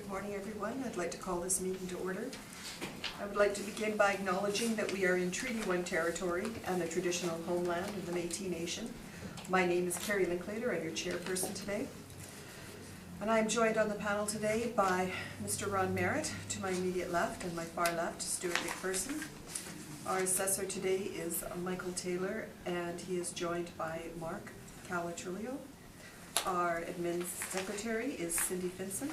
Good morning, everyone. I'd like to call this meeting to order. I would like to begin by acknowledging that we are in Treaty 1 territory and the traditional homeland of the Métis Nation. My name is Carrie Linklater. I'm your chairperson today. And I am joined on the panel today by Mr. Ron Merritt to my immediate left, and my far left, Stuart McPherson. Our assessor today is Michael Taylor, and he is joined by Mark Calatrillo. Our admin secretary is Cindy Finson.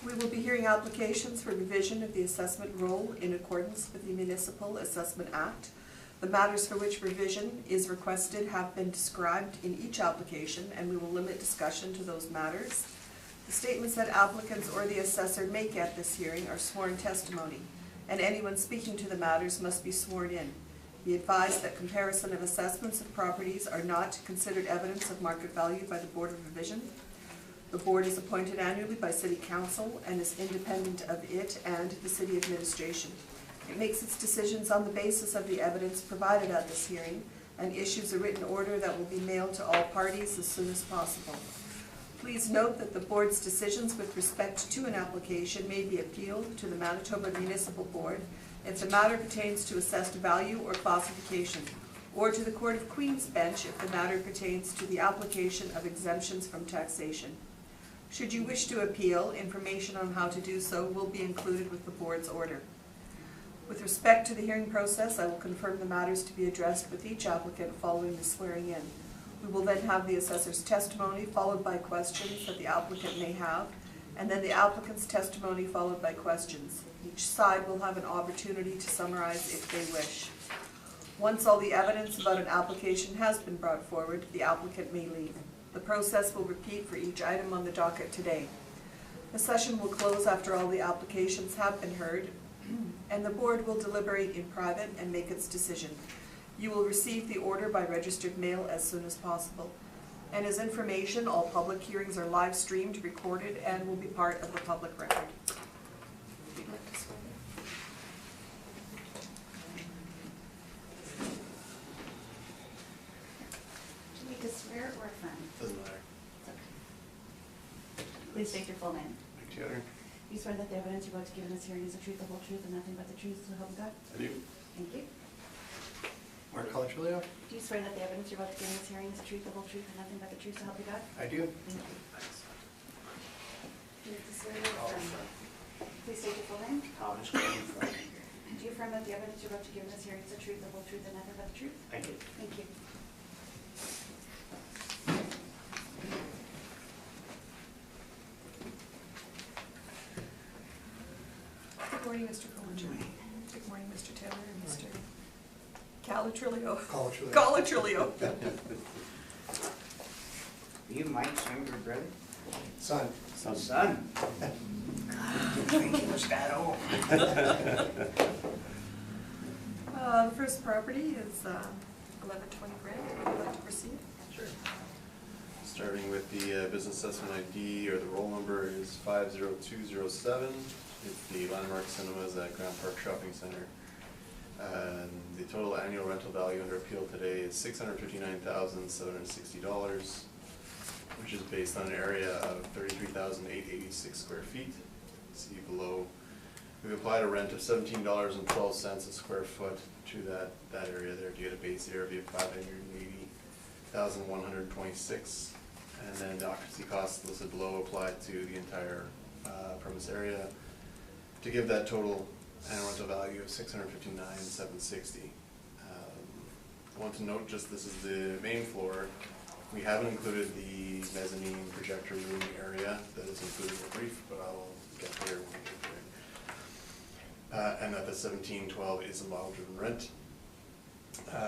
We will be hearing applications for revision of the assessment roll in accordance with the Municipal Assessment Act. The matters for which revision is requested have been described in each application, and we will limit discussion to those matters. The statements that applicants or the assessor make at this hearing are sworn testimony, and anyone speaking to the matters must be sworn in. Be advised that comparison of assessments of properties are not considered evidence of market value by the Board of Revision. The Board is appointed annually by City Council and is independent of it and the City Administration. It makes its decisions on the basis of the evidence provided at this hearing and issues a written order that will be mailed to all parties as soon as possible. Please note that the Board's decisions with respect to an application may be appealed to the Manitoba Municipal Board if the matter pertains to assessed value or classification, or to the Court of Queen's Bench if the matter pertains to the application of exemptions from taxation. Should you wish to appeal, information on how to do so will be included with the Board's order. With respect to the hearing process, I will confirm the matters to be addressed with each applicant following the swearing in. We will then have the assessor's testimony followed by questions that the applicant may have, and then the applicant's testimony followed by questions. Each side will have an opportunity to summarize if they wish. Once all the evidence about an application has been brought forward, the applicant may leave. The process will repeat for each item on the docket today. The session will close after all the applications have been heard, and the Board will deliberate in private and make its decision. You will receive the order by registered mail as soon as possible. And as information, all public hearings are live streamed, recorded, and will be part of the public record. If you'd like to swear in. Do you need to swear or affirm? Doesn't matter. It's okay. Please state your full name. Mike Taylor. You swear that the evidence you're about to give in this hearing is the truth, the whole truth, and nothing but the truth, so help you God? I do. Thank you. Mark Calatrillo. Do you swear that the evidence you're about to give in this hearing is the truth, the whole truth, and nothing but the truth, so help you God? I do. Thank you. Do you need to swear or affirm? Please state your full name. I'll just go in front. Do you affirm that the evidence you're about to give in this hearing is the truth, the whole truth, and nothing but the truth? I do. Thank you. Good morning, Mr. Collinger. Good morning, Mr. Taylor and Mr. Calatrillo. Calatrillo. You Mike's younger brother? Son. Son? Didn't think he was that old. The first property is 1120 Grant. Would you like to proceed? Sure. Starting with the business assessment ID, or the roll number, is 50207. It's the Landmark Cinemas at Grand Park Shopping Center. The total annual rental value under appeal today is $659,760, which is based on an area of 33,886 square feet. See below, we've applied a rent of $17.12 a square foot to that area there to get a base area of 580,126, and then the occupancy costs listed below applied to the entire premise area to give that total annual rental value of $659,760. I want to note, just this is the main floor. We haven't included the mezzanine projector room area that is included in the brief, but I'll get there when we get there. And that the $17.12 is a model-driven rent.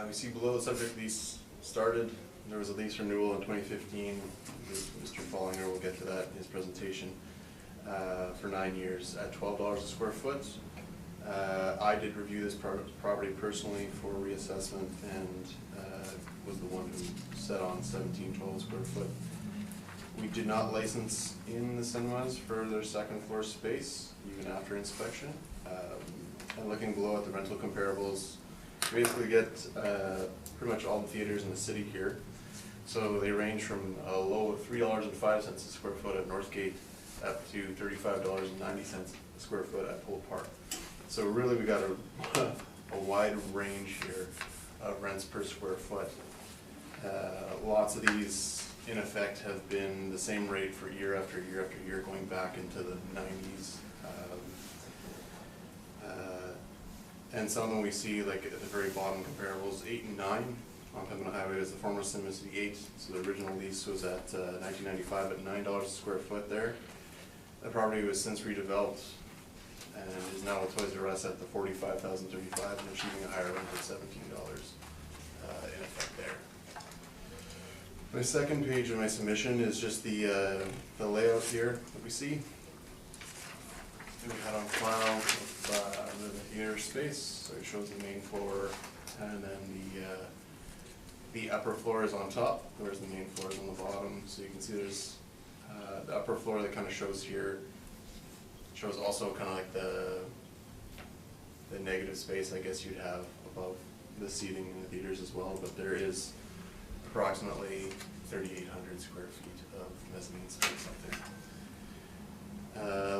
We see below the subject lease started. There was a lease renewal in 2015. Mr. Follinger will get to that in his presentation. For 9 years at $12 a square foot. I did review this property personally for reassessment and was the one who set on $17.12 a square foot. We did not license in the cinemas for their second floor space, even after inspection. And looking below at the rental comparables, we basically get pretty much all the theaters in the city here. So they range from a low of $3.05 a square foot at Northgate up to $35.90 a square foot at Pool Park. So really we got a wide range here of rents per square foot. Lots of these in effect have been the same rate for year after year after year going back into the 90s. And some of them we see like at the very bottom comparables 8 and 9 on Pembina Highway is the former Cinema City 8. So the original lease was at 1995 at $9 a square foot there. The property was since redeveloped and is now with Toys R Us at the $45,035 and achieving a higher rent of $17 in effect there. My second page of my submission is just the layout here that we see. We had on file with the theater space, so it shows the main floor, and then the upper floor is on top, whereas the main floor is on the bottom. So you can see there's the upper floor that kind of shows here, shows also kind of like the negative space I guess you'd have above the seating in the theaters as well, but there is approximately 3,800 square feet of mezzanine space up there.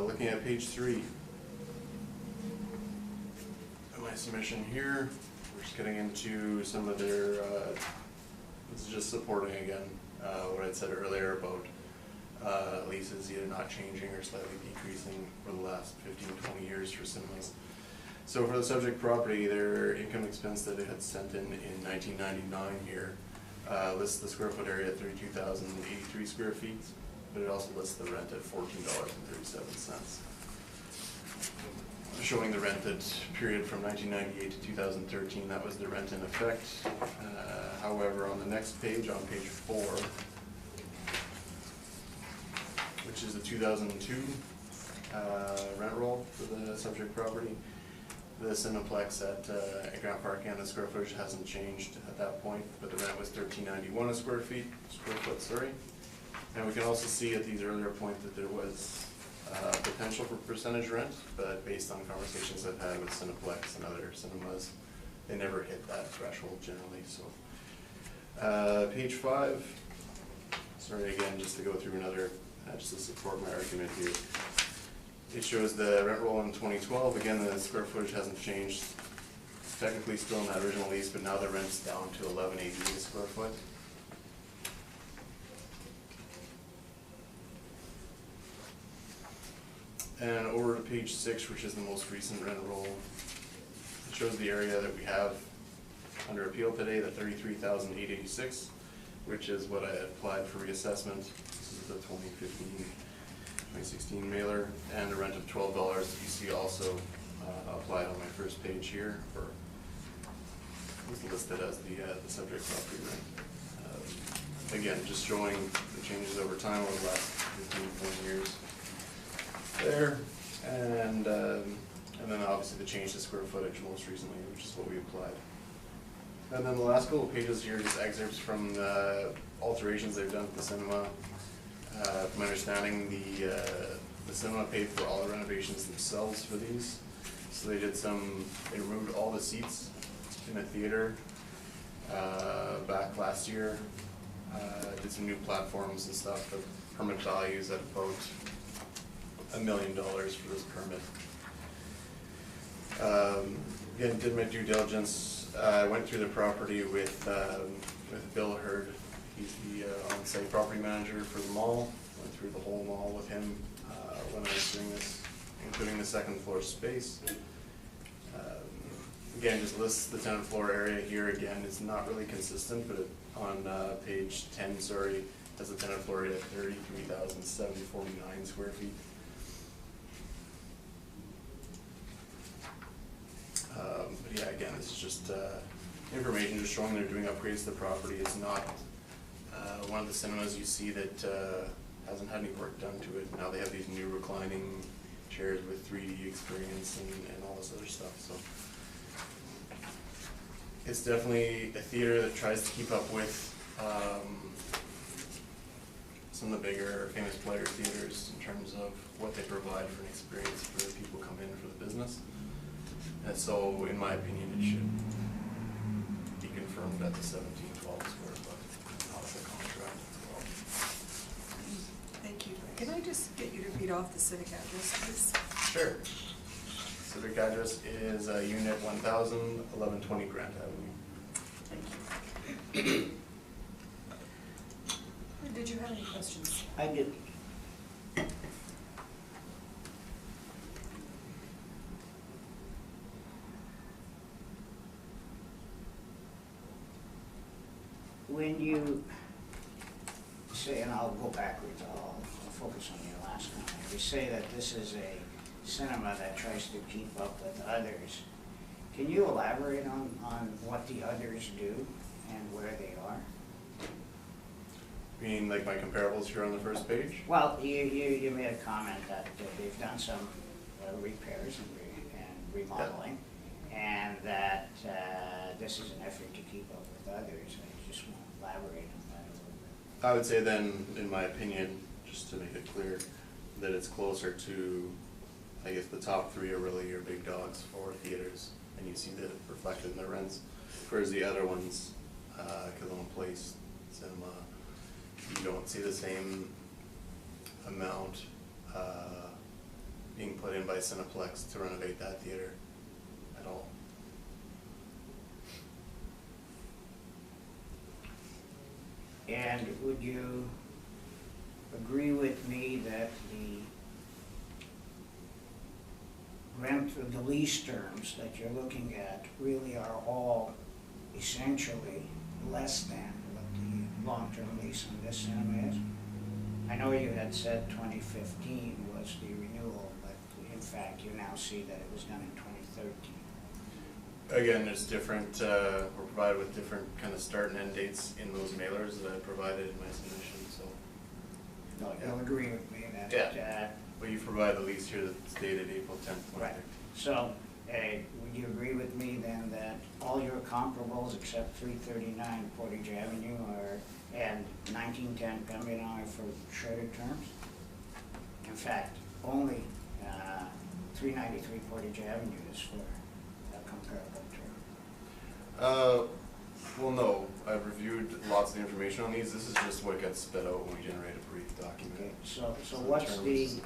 Looking at page 3 of my submission here, we're just getting into some of their, this is just supporting again what I'd said earlier about leases either not changing or slightly decreasing for the last 15-20 years for cinemas. So for the subject property, their income expense that they had sent in 1999 here lists the square foot area at 32,083 square feet, but it also lists the rent at $14.37. Showing the rented period from 1998 to 2013, that was the rent in effect. However, on the next page, on page 4, which is the 2002 rent roll for the subject property, the Cineplex at Grant Park and the square footage hasn't changed at that point, but the rent was $13.91 a square foot, sorry. And we can also see at these earlier points that there was potential for percentage rent, but based on conversations I've had with Cineplex and other cinemas, they never hit that threshold generally. So, page 5. Sorry again, just to go through another, just to support my argument here. It shows the rent roll in 2012. Again, the square footage hasn't changed. It's technically still in that original lease, but now the rent's down to $11.80 a square foot. And over to page 6, which is the most recent rent roll. It shows the area that we have under appeal today, the $33,886, which is what I had applied for reassessment. This is the 2015-2016 mailer, and a rent of $12 that you see also applied on my first page here, or was listed as the subject property rent. Again, just showing the changes over time over the last 15-20 years. There, and then obviously the change to square footage most recently, which is what we applied. And then the last couple of pages here are just excerpts from the alterations they've done at the cinema. From my understanding, the cinema paid for all the renovations themselves for these. So they removed all the seats in the theater back last year. Did some new platforms and stuff. The permit values at about $1 million for this permit. Again, did my due diligence. I went through the property with Bill Hurd. He's the on-site property manager for the mall. Went through the whole mall with him when I was doing this, including the second floor space. Again, just lists the tenant floor area here. Again, it's not really consistent, but on page 10, sorry, has the tenant floor area at 33,749 square feet. But yeah, again, this is just information just showing they're doing upgrades to the property. It's not one of the cinemas you see that hasn't had any work done to it. Now they have these new reclining chairs with 3D experience and all this other stuff. So it's definitely a theater that tries to keep up with some of the bigger famous player theaters in terms of what they provide for an experience for the people who come in for the business. And so, in my opinion, it should be confirmed at the 1712 square foot. Can I just get you to read off the civic address, please? Sure. Civic address is Unit 1000, 1120 Grant Avenue. Thank you. Did you have any questions? I did. When you say, and I'll go backwards, I'll focus on your last comment. You say that this is a cinema that tries to keep up with others. Can you elaborate on what the others do and where they are? You mean like my comparables here on the first page? Well, you made a comment that they've done some repairs and remodeling, and that this is an effort to keep up with others. I just want to elaborate on that a little bit. I would say then, in my opinion, just to make it clear, that it's closer to, I guess the top three are really your big dogs for theaters, and you see that reflected in the rents. Whereas the other ones, Killam Place, Cinema, you don't see the same amount being put in by Cineplex to renovate that theater at all. And would you agree with me that the rent or the lease terms that you're looking at really are all essentially less than what the long-term lease on this cinema is? I know you had said 2015 was the renewal, but in fact you now see that it was done in 2013. Again, there's different, we're provided with different kind of start and end dates in those mailers that I provided in my submission, so. No, you'll agree with me that. Yeah. But you provide the lease here that's dated April 10th. Right. So, would you agree with me then that all your comparables except 339 Portage Avenue and 1910 Pembina are for shorter terms? In fact, only 393 Portage Avenue is for a comparable term. Well, no, I've reviewed lots of the information on these. This is just what gets spit out when we generate a brief document. Okay, so So what's terms the isn't,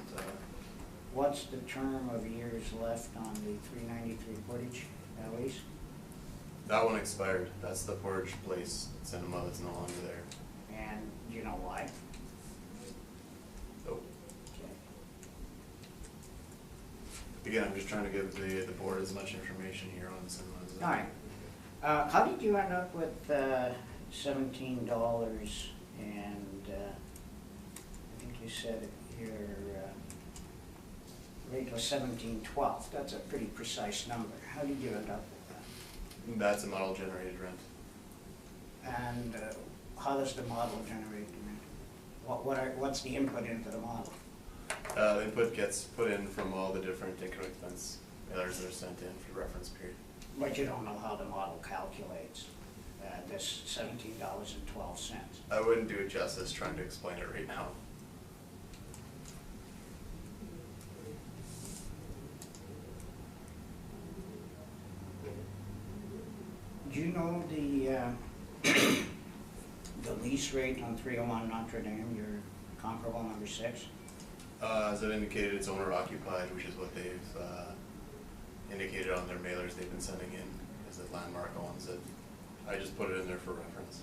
what's the term of years left on the 393 Portage lease? That one expired. That's the Portage Place cinema that's no longer there. And do you know why? Nope. Okay. Again, I'm just trying to give the board as much information here on cinemas. All right. How did you end up with $17 and I think you said your rate was $17.12. That's a pretty precise number. How did you end up with That's a model generated rent. that? And how does the model generate the rent? What's the input into the model? The input gets put in from all the different income expense mailers that are sent in for the reference period. But you don't know how the model calculates this $17.12. I wouldn't do it justice trying to explain it right now. Do you know the lease rate on 301 Notre Dame, your comparable number 6? As I've indicated, it's owner occupied, which is what they've indicated on their mailers they've been sending in, is that Landmark owns it. I just put it in there for reference.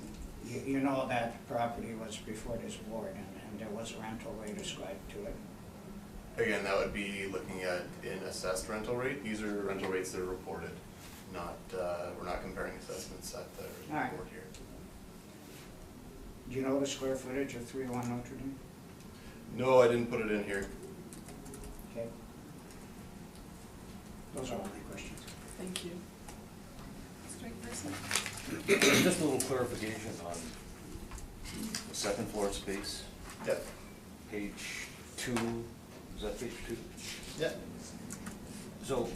You know that property was before this board and there was a rental rate ascribed to it? Again, that would be looking at an assessed rental rate. These are rental rates that are reported, not, we're not comparing assessments at the All right. report here. Do you know the square footage of 301 Notre Dame? No, I didn't put it in here. Okay. Those are all my questions. Thank you. Straight person? Just a little clarification on the second floor space, Yeah. page 2, is that page 2? Yeah. So,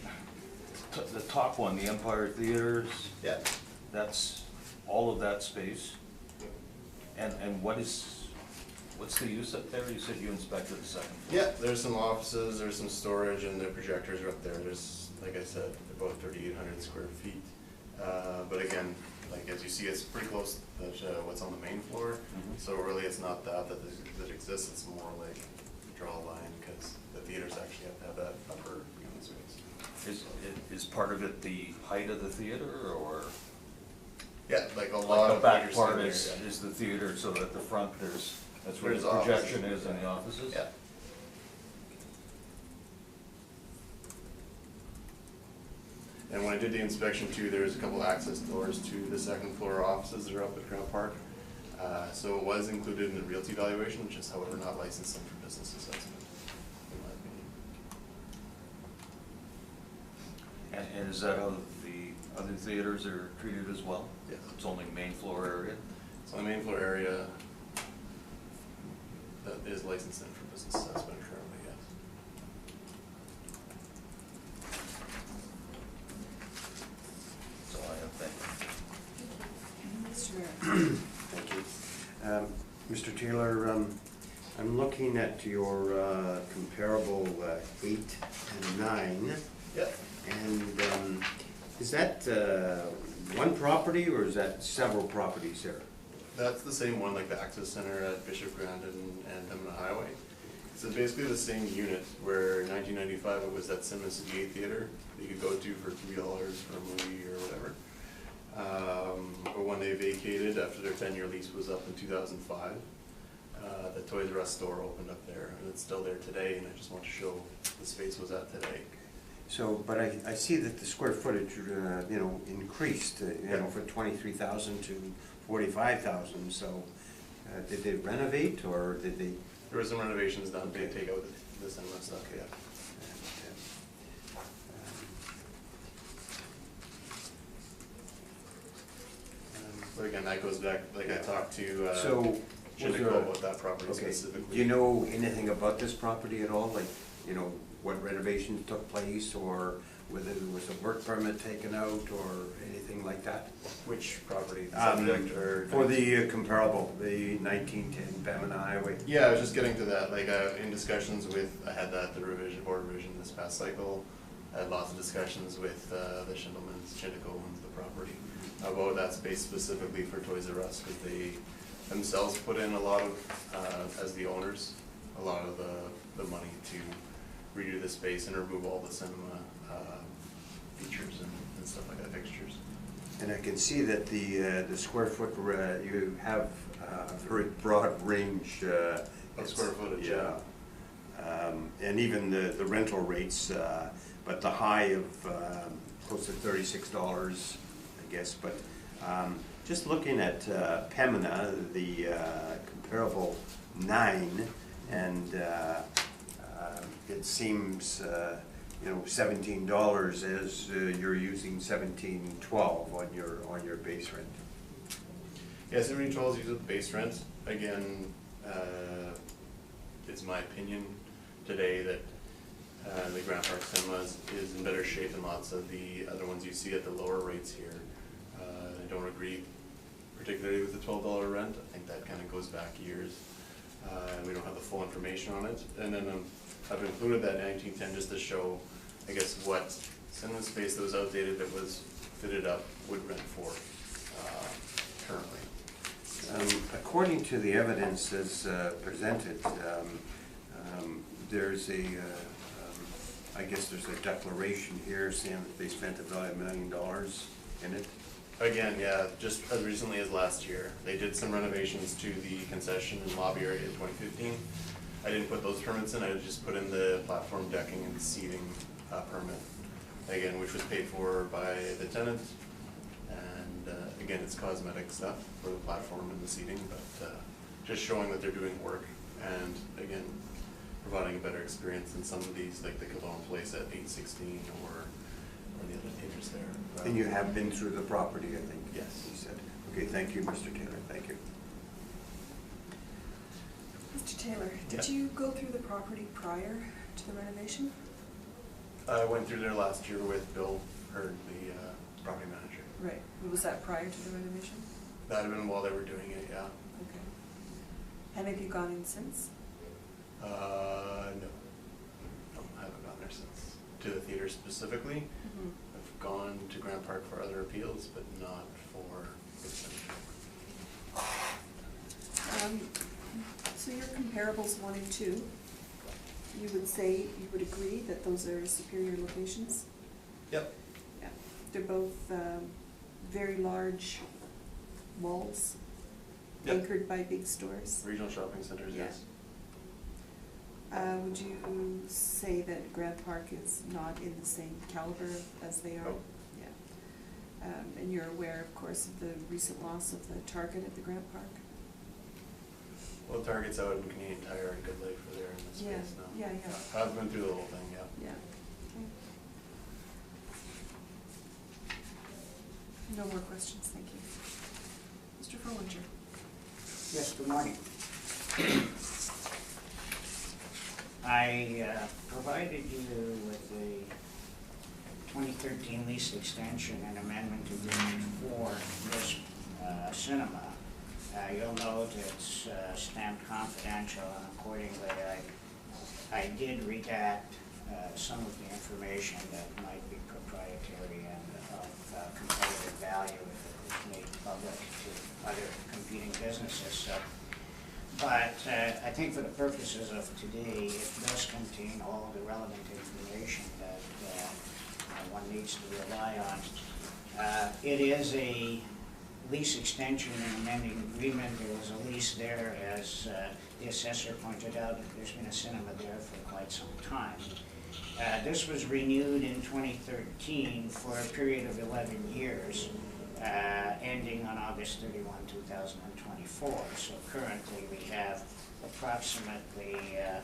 the top one, the Empire Theaters, Yeah. that's all of that space? And what's the use up there? You said you inspected the second floor. Yeah, there's some offices, there's some storage, and the projectors are up there. There's, like I said, they're both 3,800 square feet. But again, like as you see, it's pretty close to what's on the main floor. Mhm. So really, it's not that exists. It's more like is part of it the height of the theater, or? Yeah, like a lot Like the of back theaters part in there, is, yeah. is the theater, so that the front that's where There's the offices. projection is in the offices? Yeah. And when I did the inspection too, there was a couple access doors to the second floor offices that are up at Grand Park. So it was included in the realty valuation, which is however not licensed them for business assessment, in my opinion. And is that how the other theaters are treated as well? Yes. It's only main floor area? So the main floor area that is licensed in for business assessment currently, yes. That's all I have, thank you. Mr. Mayor. Thank you. Mr. Taylor, I'm looking at your comparable 8 and 9, Yep. and is that one property or is that several properties there? That's the same one, like the Access Center at Bishop Grandin and Pembina Highway. So basically the same unit, where in 1995 it was that Cinema City 8 theater that you could go to for $3 for a movie or whatever. But when they vacated, after their 10-year lease was up in 2005, the Toys R Us store opened up there, and it's still there today, and I just want to show the space was at today. So, but I see that the square footage, you know, increased, you know, from 23,000 to 45,000, so did they renovate or did they? There were some renovations done to take out the cinema stuff, yeah. But again, that goes back, like I talked to So, was Shinnick there- about that property Okay, specifically. do you know anything about this property at all? Like, you know, what renovations took place or whether there was a work permit taken out or anything like that? Which property, the subject or? For the comparable, the 1910 Pembina Highway. Yeah, I was just getting to that, like, in discussions with, I had that, the board revision this past cycle. I had lots of discussions with the Schindelmans, Shinnick owns the property, about that space specifically for Toys R Us, because they themselves put in a lot of, as the owners, a lot of the money to redo the space and remove all the cinema features and stuff like that, fixtures. And I can see that the square foot, you have a very broad range. Of square footage, yeah. And even the rental rates, but the high of close to $36, I guess. But just looking at Pembina, the comparable 9, and it seems you know, $17 as you're using $17.12 on your base rent. Yeah, 1712 is usually the base rent. Again, it's my opinion today that the Grand Park Cinema is in better shape than lots of the other ones you see at the lower rates here. I don't agree particularly with the $12 rent. I think that kind of goes back years. We don't have the full information on it. And then I've included that 1910 just to show, I guess, what cinema space that was outdated that was fitted up would rent for currently. According to the evidence as presented, there's I guess there's a declaration here saying that they spent about $1 million in it. Again, yeah, just as recently as last year, they did some renovations to the concession and lobby area in 2015. I didn't put those permits in, I just put in the platform decking and seating permit, again, which was paid for by the tenant. And again, it's cosmetic stuff for the platform and the seating, but just showing that they're doing work and again, providing a better experience than some of these, like the Cologne place at 816 or the other theaters there. And you have been through the property, I think. Yes. You said. Okay, thank you, Mr. Taylor, thank you. Mr. Taylor, did Yeah. you go through the property prior to the renovation? I went through there last year with Bill Hurd, the property manager. Right. Was that prior to the renovation? That had been while they were doing it, yeah. Okay. And have you gone in since? No. No, I haven't gone there since. To the theater specifically. Mm-hmm. I've gone to Grand Park for other appeals, but not for this one. So your comparables 1 and 2, you would say, you would agree that those are superior locations? Yep. They're both very large malls Yep. anchored by big stores. Regional shopping centers, Yeah. yes. Would you say that Grand Park is not in the same caliber as they are? No. Yeah. And you're aware, of course, of the recent loss of the Target at the Grand Park? Well, Target's out in Canadian Tire and Good Life for there in the Yeah, space now. yeah, yeah. I've been through the whole thing, yeah. Yeah. Okay. No more questions, thank you. Mr. Frolinger? Yes, good morning. I provided you with a 2013 lease extension and amendment agreement for this cinema. You'll note it's stamped confidential, and accordingly I did redact some of the information that might be proprietary and of competitive value if it was made public to other competing businesses. So, but I think for the purposes of today, it does contain all the relevant information that one needs to rely on. It is a lease extension and amending agreement. There was a lease there, as the assessor pointed out. There's been a cinema there for quite some time. This was renewed in 2013 for a period of 11 years, ending on August 31, 2024. So currently we have approximately a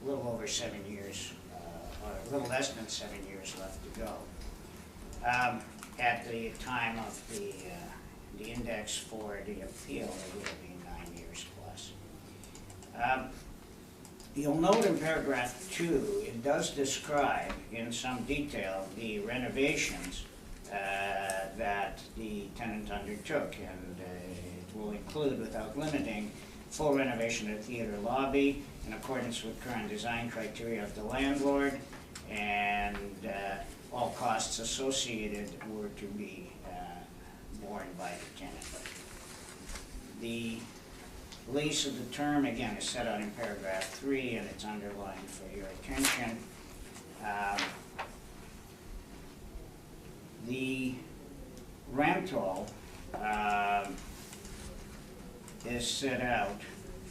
little over 7 years, or a little less than 7 years left to go. At the time of the index for the appeal, it would have been 9 years plus. You'll note in paragraph 2, it does describe in some detail the renovations that the tenant undertook, and it will include, without limiting, full renovation of the theater lobby in accordance with current design criteria of the landlord, and all costs associated were to be borne by the tenant. The lease of the term, again, is set out in paragraph 3, and it's underlined for your attention. The rental is set out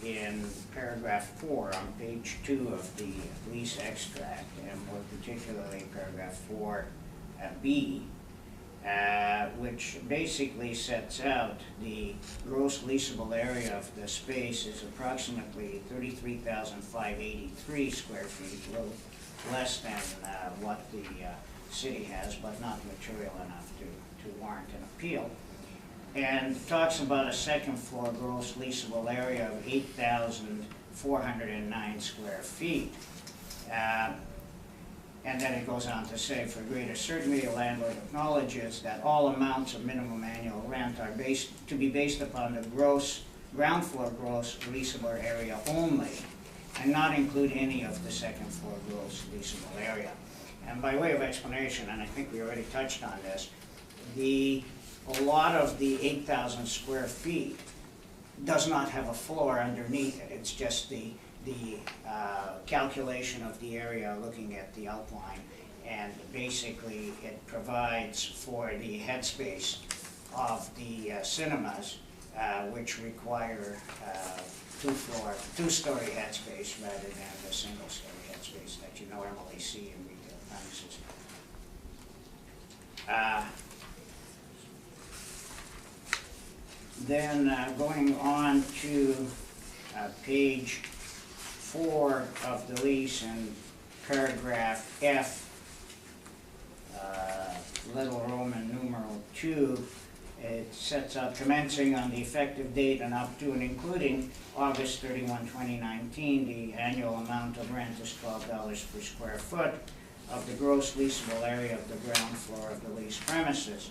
in paragraph 4 on page 2 of the lease extract, and more particularly paragraph 4B, which basically sets out the gross leasable area of the space is approximately 33,583 square feet, a little less than what the city has, but not material enough to warrant an appeal. And talks about a second floor gross leasable area of 8,409 square feet. And then it goes on to say, for greater certainty, the landlord acknowledges that all amounts of minimum annual rent are to be based upon the ground floor gross leasable area only, and not include any of the second floor gross leasable area. And by way of explanation, and I think we already touched on this, a lot of the 8,000 square feet does not have a floor underneath it. It's just the calculation of the area looking at the outline, and basically it provides for the headspace of the cinemas, which require two-story headspace rather than the single-story headspace that you normally see in retail premises. Then going on to page 4 of the lease in paragraph F, little Roman numeral 2, it sets out commencing on the effective date and up to and including August 31, 2019, the annual amount of rent is $12 per square foot of the gross leasable area of the ground floor of the leased premises.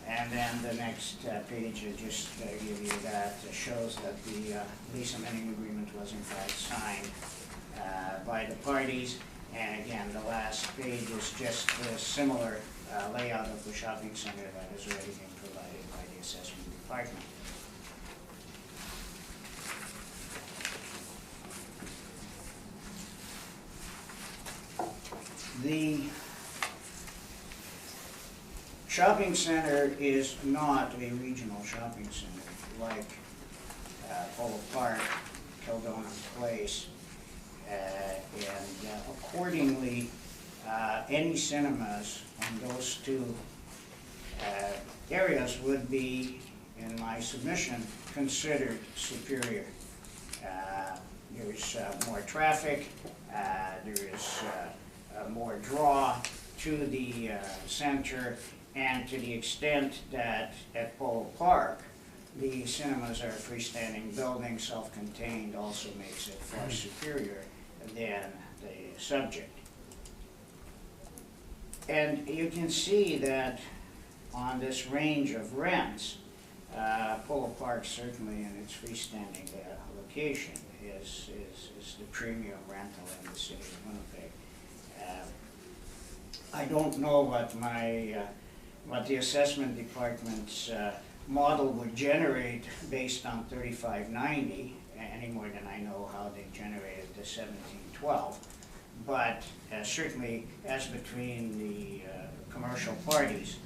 And then the next page will just give you that shows that the lease amending agreement was in fact signed by the parties. And again, the last page is just a similar layout of the shopping center that has already been provided by the assessment department. The shopping center is not a regional shopping center like Polo Park, Kildonan Place, and accordingly, any cinemas on those two areas would be, in my submission, considered superior. There's more traffic, there is more draw to the center, and to the extent that at Polo Park, the cinemas are freestanding buildings, self-contained, also makes it far superior than the subject. And you can see that on this range of rents, Polo Park certainly in its freestanding location is the premium rental in the city of Winnipeg. I don't know what the assessment department's model would generate based on 3590, any more than I know how they generated the 1712. But certainly, as between the commercial parties,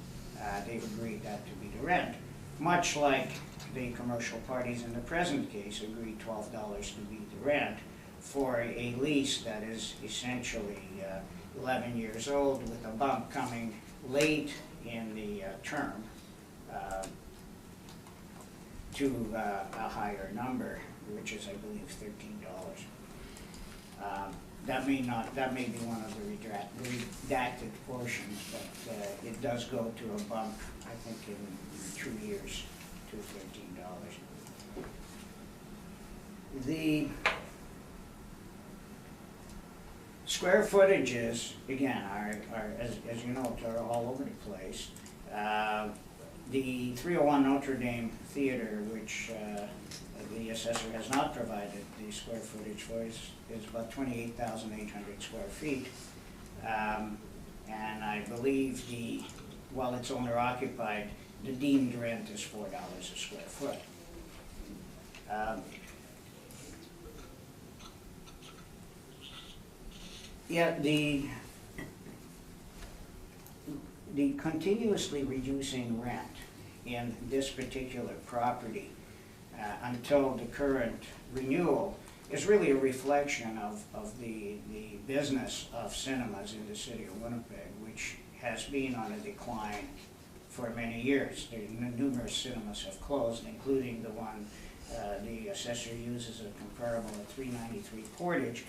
they've agreed that to be the rent, much like the commercial parties in the present case agreed $12 to be the rent for a lease that is essentially 11 years old, with a bump coming late in the term to a higher number, which is, I believe, $13. That may be one of the redacted portions, but it does go to a bump, I think, in 2 years to $13. The square footages, again, are as you know, are all over the place. The 301 Notre Dame Theater, which the assessor has not provided the square footage for, is about 28,800 square feet. And I believe while it's owner occupied, the deemed rent is $4 a square foot. Yet the continuously reducing rent in this particular property until the current renewal is really a reflection of the business of cinemas in the city of Winnipeg, which has been on a decline for many years. Numerous cinemas have closed, including the one the assessor uses a comparable at 393 Portage,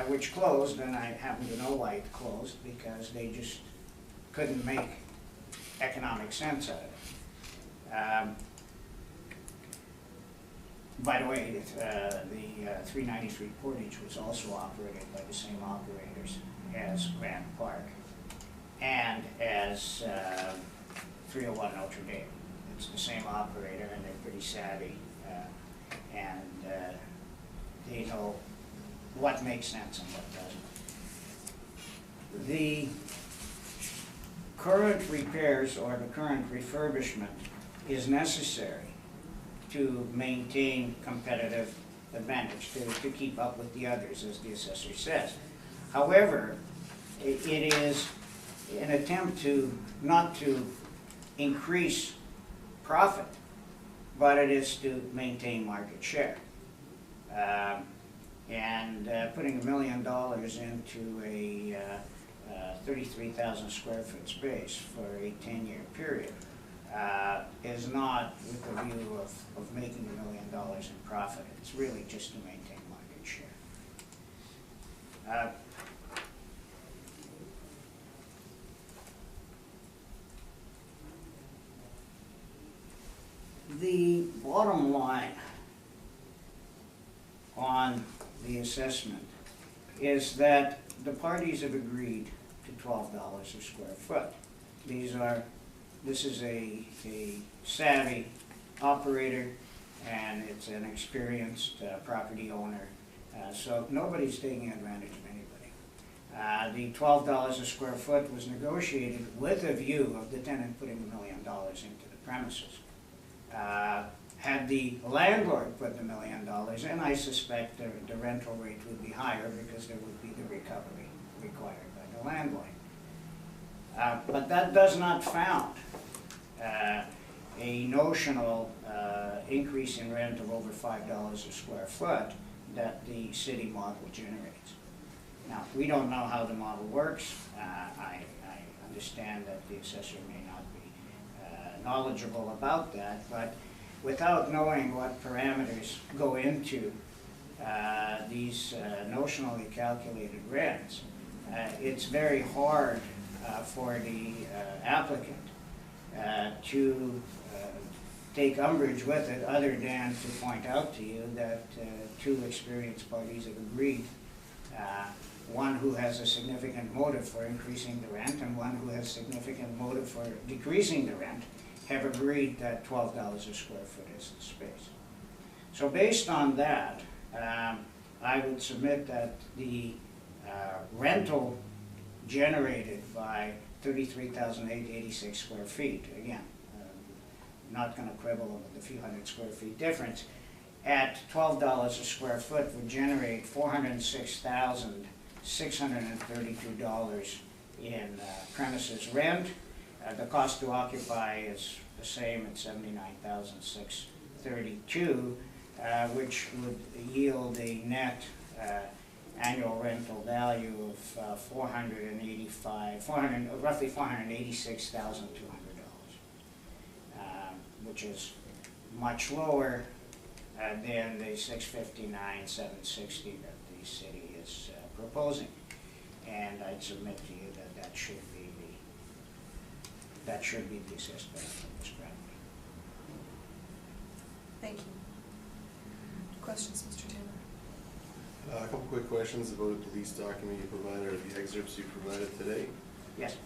which closed, and I happen to know why it closed, because they just couldn't make economic sense out of it. By the way, the 393 Portage was also operated by the same operators as Grand Park and as 301 Notre Dame. It's the same operator, and they're pretty savvy, and they know what makes sense and what doesn't. The current repairs or the current refurbishment is necessary to maintain competitive advantage, to keep up with the others, as the assessor says. However, it is an attempt to not to increase profit, but it is to maintain market share. Putting $1 million into a 33,000 square foot space for a 10-year period is not with the view of making $1 million in profit. It's really just to maintain market share. The bottom line on the assessment is that the parties have agreed to $12 a square foot. This is a savvy operator, and it's an experienced property owner, so nobody's taking advantage of anybody. The $12 a square foot was negotiated with a view of the tenant putting $1 million into the premises. Had the landlord put the $1 million in, I suspect the rental rate would be higher because there would be the recovery required by the landlord. But that does not found a notional increase in rent of over $5 a square foot that the city model generates. Now, we don't know how the model works. I understand that the assessor may not be knowledgeable about that, but without knowing what parameters go into these notionally calculated rents, it's very hard for the applicant to take umbrage with it, other than to point out to you that two experienced parties have agreed, one who has a significant motive for increasing the rent and one who has significant motive for decreasing the rent, have agreed that $12 a square foot is the space. So based on that, I would submit that the rental generated by 33,886 square feet, again, not going to quibble over the few hundred square feet difference, at $12 a square foot would generate $406,632 in premises rent. The cost to occupy is the same at $79,632, which would yield a net annual rental value of roughly $486,200, which is much lower than the $659,760 that the city is proposing. And I'd submit to you that that should be the assessed value of this property. Thank you. Questions, Mr. Taylor? A couple quick questions about the lease document you provided, or the excerpts you provided today. Yes.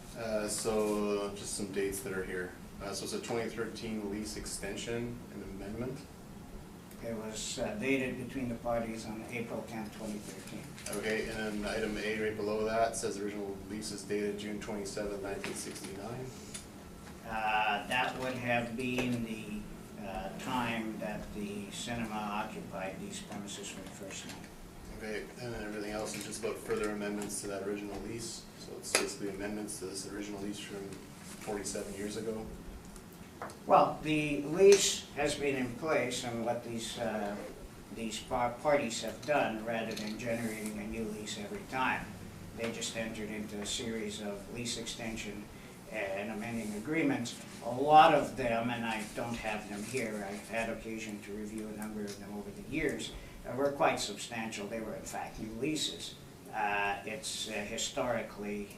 So just some dates that are here. So it's a 2013 lease extension and amendment. It was dated between the parties on April 10, 2013. Okay, and then item A right below that says original lease is dated June 27, 1969. That would have been the time that the cinema occupied these premises for the first night. Okay, and then everything else is just about further amendments to that original lease. So it's basically amendments to this original lease from 47 years ago. Well, the lease has been in place, and what these parties have done, rather than generating a new lease every time, they just entered into a series of lease extension and amending agreements. A lot of them, and I don't have them here, I've had occasion to review a number of them over the years, were quite substantial. They were in fact new leases. It's historically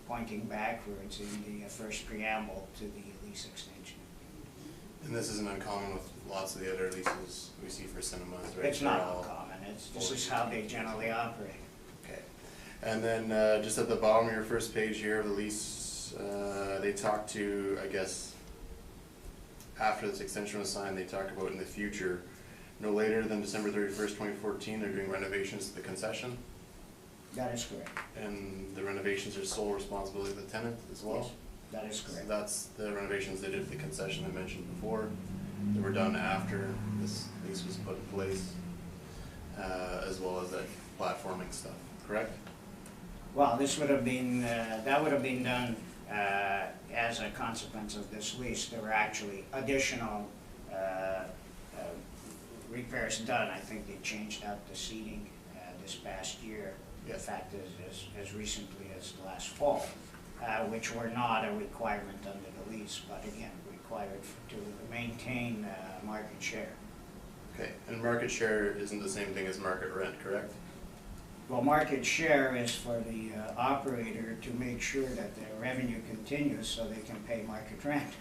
pointing backwards in the first preamble to the lease extension. And this isn't uncommon with lots of the other leases we see for cinemas, right? It's not uncommon. This is how they generally operate. Okay. And then just at the bottom of your first page here of the lease, they talk to, I guess, after this extension was signed, they talk about in the future, no later than December 31st, 2014, they're doing renovations to the concession. That is correct. And the renovations are sole responsibility of the tenant as well? Yes, that is correct. So that's the renovations they did at the concession I mentioned before. They were done after this lease was put in place, as well as that platforming stuff, correct? Well, this would have been, that would have been done as a consequence of this lease. There were actually additional repairs done. I think they changed out the seating this past year. In fact, as recently as last fall, which were not a requirement under the lease, but again, required to maintain market share. Okay, and market share isn't the same thing as market rent, correct? Well, market share is for the operator to make sure that their revenue continues so they can pay market rent,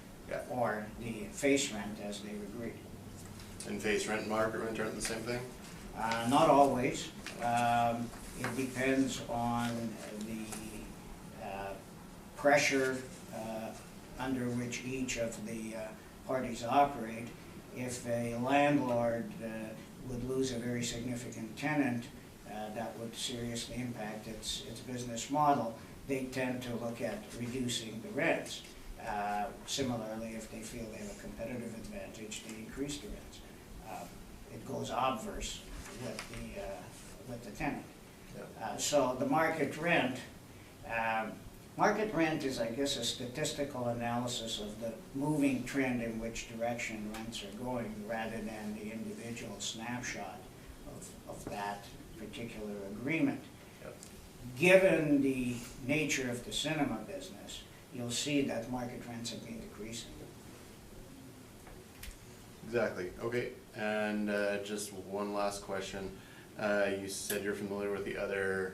or the face rent as they've agreed. And face rent and market rent aren't the same thing? Not always. It depends on the pressure under which each of the parties operate. If a landlord would lose a very significant tenant, that would seriously impact its business model, they tend to look at reducing the rents. Similarly, if they feel they have a competitive advantage, they increase the rents. It goes obverse with the tenant. So the market rent, Market rent is, I guess, a statistical analysis of the moving trend in which direction rents are going, rather than the individual snapshot of that particular agreement. Yep. Given the nature of the cinema business, you'll see that market rents have been decreasing. Exactly, okay, and just one last question. You said you're familiar with the other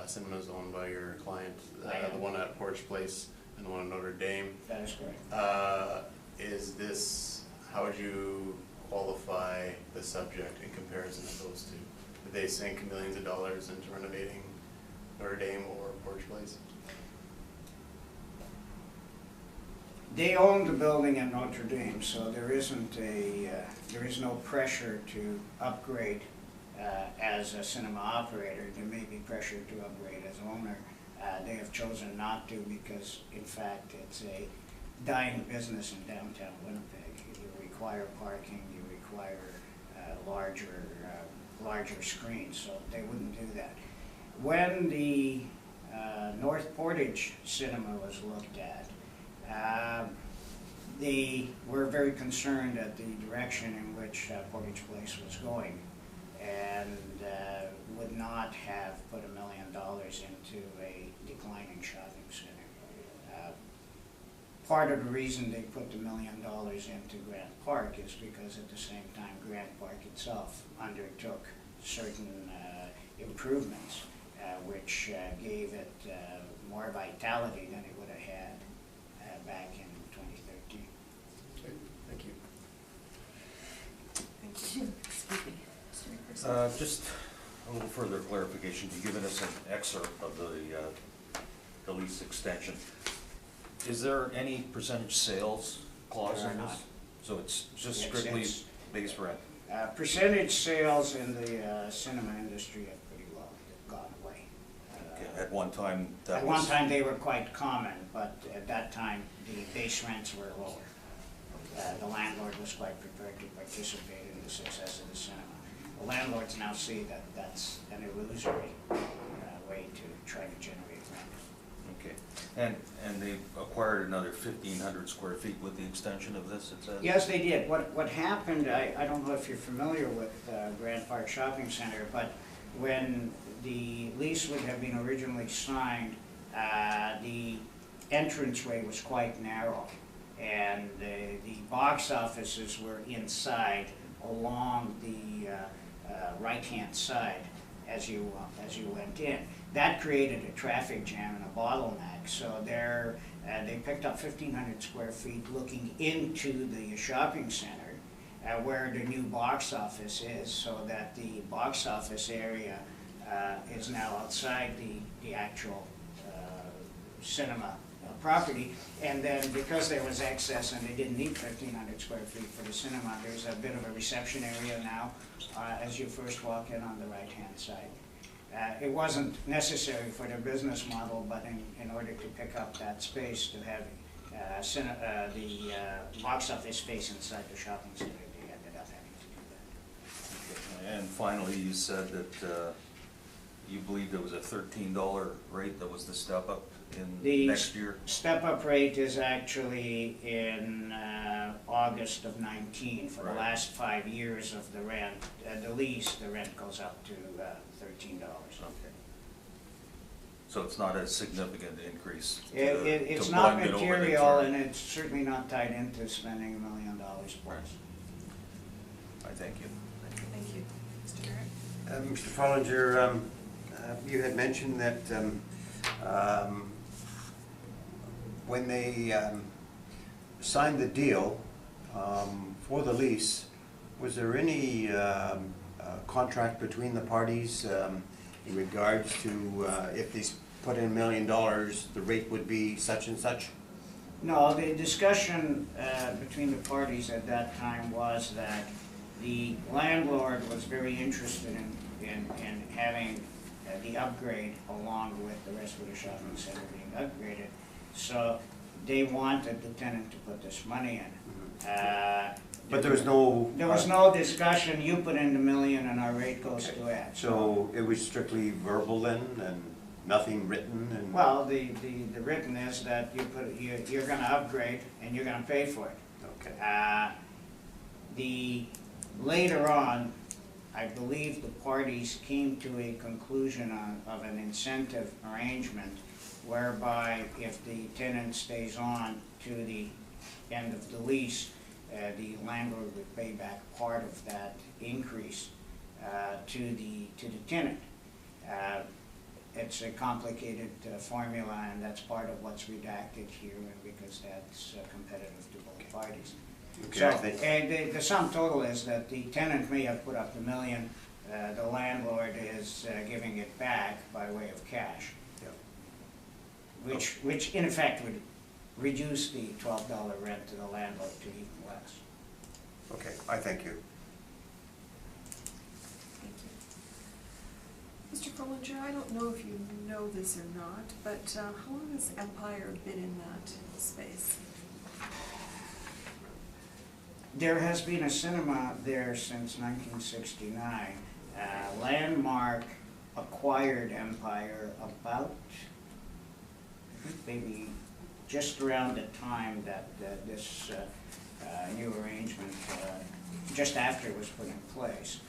cinemas owned by your client, I am. the one at Porch Place and the one at Notre Dame. That is correct. Is this, how would you qualify the subject in comparison to those two? Did they sink millions of dollars into renovating Notre Dame or Porch Place? They own the building at Notre Dame, so there is no pressure to upgrade as a cinema operator. There may be pressure to upgrade as owner. They have chosen not to because, in fact, it's a dying business in downtown Winnipeg. You require parking, you require larger screens, so they wouldn't do that. When the North Portage Cinema was looked at, they were very concerned at the direction in which Portage Place was going, and would not have put $1 million into a declining shopping center. Part of the reason they put the $1 million into Grant Park is because at the same time Grant Park itself undertook certain improvements which gave it more vitality than it would have had back in 2013. Okay, thank you. Thank you. Excuse me. Mr. McPherson. Just a little further clarification. You've given us an excerpt of the lease extension. Is there any percentage sales clause There in are this? not. So it's just It's- strictly it's- base rent? Percentage sales in the cinema industry have pretty well gone away. Okay, at one time, that At was... one time, they were quite common, but at that time, the base rents were lower. The landlord was quite prepared to participate in the success of the cinema. The landlords now see that that's an illusory way to try to generate rent. Okay, and they acquired another 1,500 square feet with the extension of this, it says? Yes, they did. What happened, I don't know if you're familiar with Grand Park Shopping Center, but when the lease would have been originally signed, the entranceway was quite narrow, and the box offices were inside along the right-hand side as you went in. That created a traffic jam and a bottleneck, so they picked up 1,500 square feet looking into the shopping center where the new box office is, so that the box office area is now outside the actual cinema property. And then because there was excess and they didn't need 1,500 square feet for the cinema, there's a bit of a reception area now as you first walk in on the right-hand side. It wasn't necessary for their business model, but in order to pick up that space to have the box office space inside the shopping center, they ended up having to do that. Okay. And finally, you said that you believe there was a $13 rate that was the step-up in next year? The step-up rate is actually in August of 19. For the Right. last 5 years of the rent, the lease, the rent goes up to $13. Okay. So it's not a significant increase to It's to not blend it over the material, term. and it's certainly not tied into spending $1 million plus. I thank you. Thank you. Mr. Garrett? Mr. Follinger, you had mentioned that when they signed the deal for the lease, was there any contract between the parties in regards to if they put in $1 million, the rate would be such and such? No, the discussion between the parties at that time was that the landlord was very interested in having the upgrade along with the rest of the shopping center being upgraded. So they wanted the tenant to put this money in. But there was no... There was no discussion, you put in the $1 million and our rate goes to X. So it was strictly verbal then, and nothing written and? Well, the written is that you're gonna upgrade and you're gonna pay for it. Okay. Later on, I believe the parties came to a conclusion of an incentive arrangement whereby if the tenant stays on to the end of the lease, the landlord would pay back part of that increase to the tenant. It's a complicated formula, and that's part of what's redacted here, and because that's competitive to both parties. Okay, So, I think- and the sum total is that the tenant may have put up the million, the landlord is giving it back by way of cash, Yeah. which in effect would reduce the $12 rent to the landlord to even less. Okay, I thank you. Thank you. Mr. Frolinger, I don't know if you know this or not, but how long has Empire been in that space? There has been a cinema there since 1969. Landmark acquired Empire about, maybe just around the time that this new arrangement, just after it was put in place.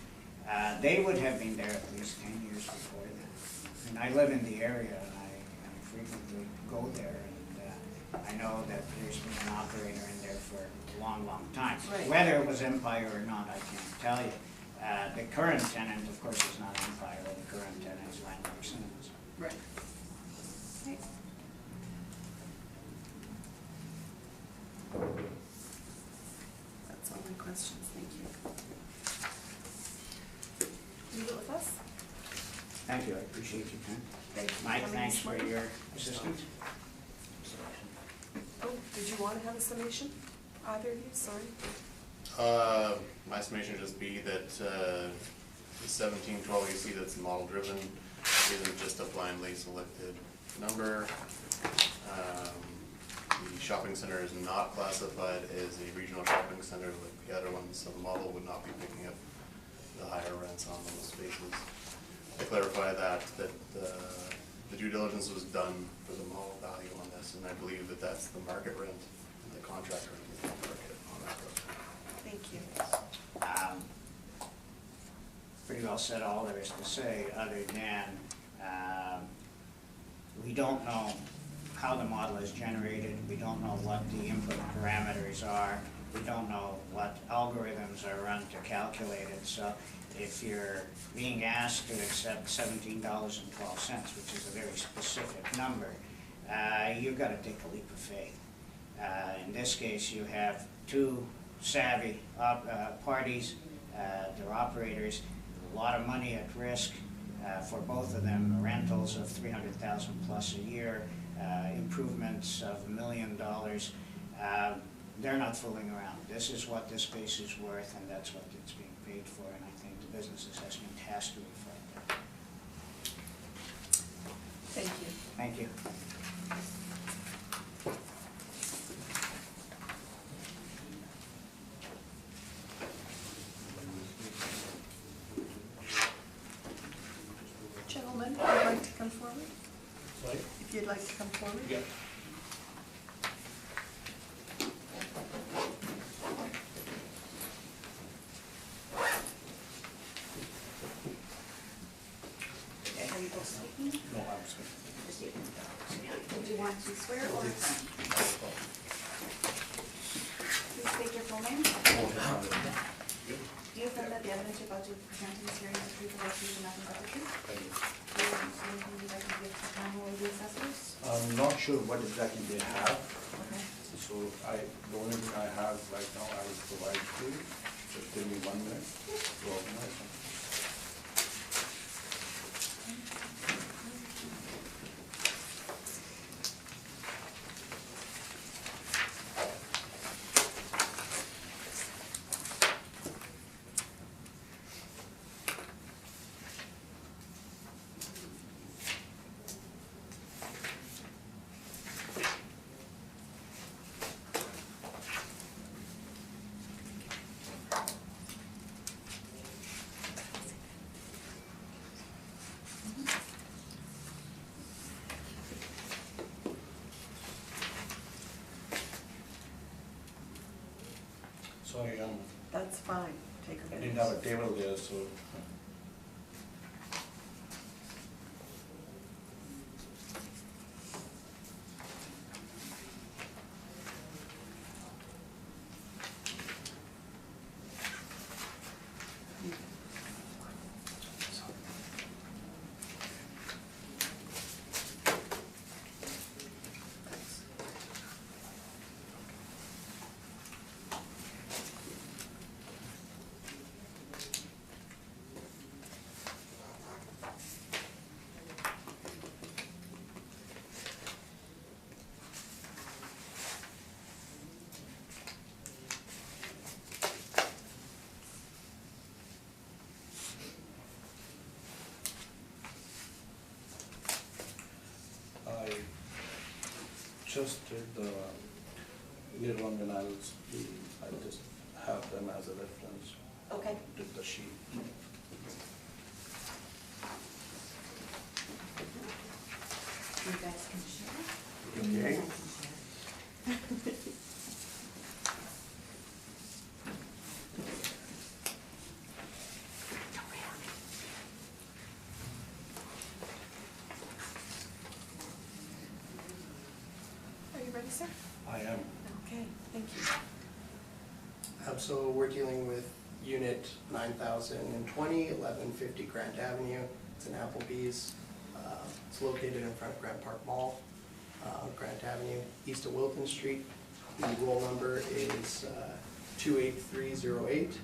They would have been there at least 10 years before that. And I live in the area, and I frequently go there, and I know that there's been an operator in there for a long, long time. Right. Whether it was Empire or not, I can't tell you. The current tenant, of course, is not Empire. The current tenant is Landmark Cinemas. Right. Okay. That's all my questions, thank you. Leave it with us. Thank you, I appreciate your time. Thank you for Mike, coming thanks this for morning. your assistance. Oh, did you want to have a summation? Either of you, sorry. My summation would just be that the 1712 AC that's model driven isn't just a blindly selected number. The shopping center is not classified as a regional shopping center like the other ones, so the model would not be picking up the higher rents on those spaces. To clarify that the due diligence was done for the model value on this, and I believe that that's the market rent, and the contract rent is the market on that road. Thank you. Pretty well said all there is to say, other than we don't know how the model is generated, we don't know what the input parameters are, we don't know what algorithms are run to calculate it. So if you're being asked to accept $17.12, which is a very specific number, you've got to take a leap of faith. In this case, you have two savvy parties, they're operators, a lot of money at risk for both of them, rentals of $300,000 plus a year, improvements of $1 million. They're not fooling around. This is what this space is worth, and that's what it's being paid for, and I think the business assessment has to reflect that. Thank you. Thank you. Gentlemen, if you'd like to come forward? Sorry? If you'd like to come forward? Yeah. Are you both speaking? No, I'm sorry. You're speaking. Would you want to swear or affirm? Please state your full name. Do you affirm that the evidence you're about to present in this hearing is the truth, the whole truth, and nothing but the truth? Do you have anything you'd like to give to the panel or the assessors? I'm not sure what exactly they have, Okay. so the only thing I have right now I will provide to you. Just give me 1 minute to organize them. sorry, That's fine, take a I minute. didn't have a table there, so. I just did the little one when I just have them as a reference, Okay. did the sheet. You guys can share. Okay. Are you ready, sir? I am. Okay, thank you. So we're dealing with unit 9020, 1150 Grant Avenue. It's an Applebee's. It's located in front of Grant Park Mall, Grant Avenue, east of Wilton Street. The roll number is 28308.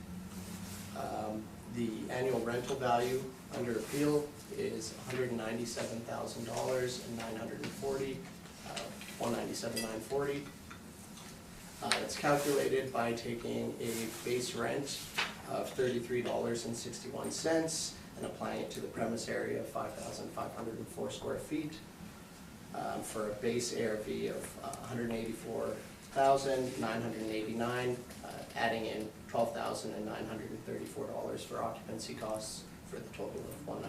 The annual rental value under appeal is $197,940, $197,940. It's calculated by taking a base rent of $33.61 and applying it to the premise area of 5,504 square feet for a base ARV of $184,989, adding in $12,934 for occupancy costs for the total of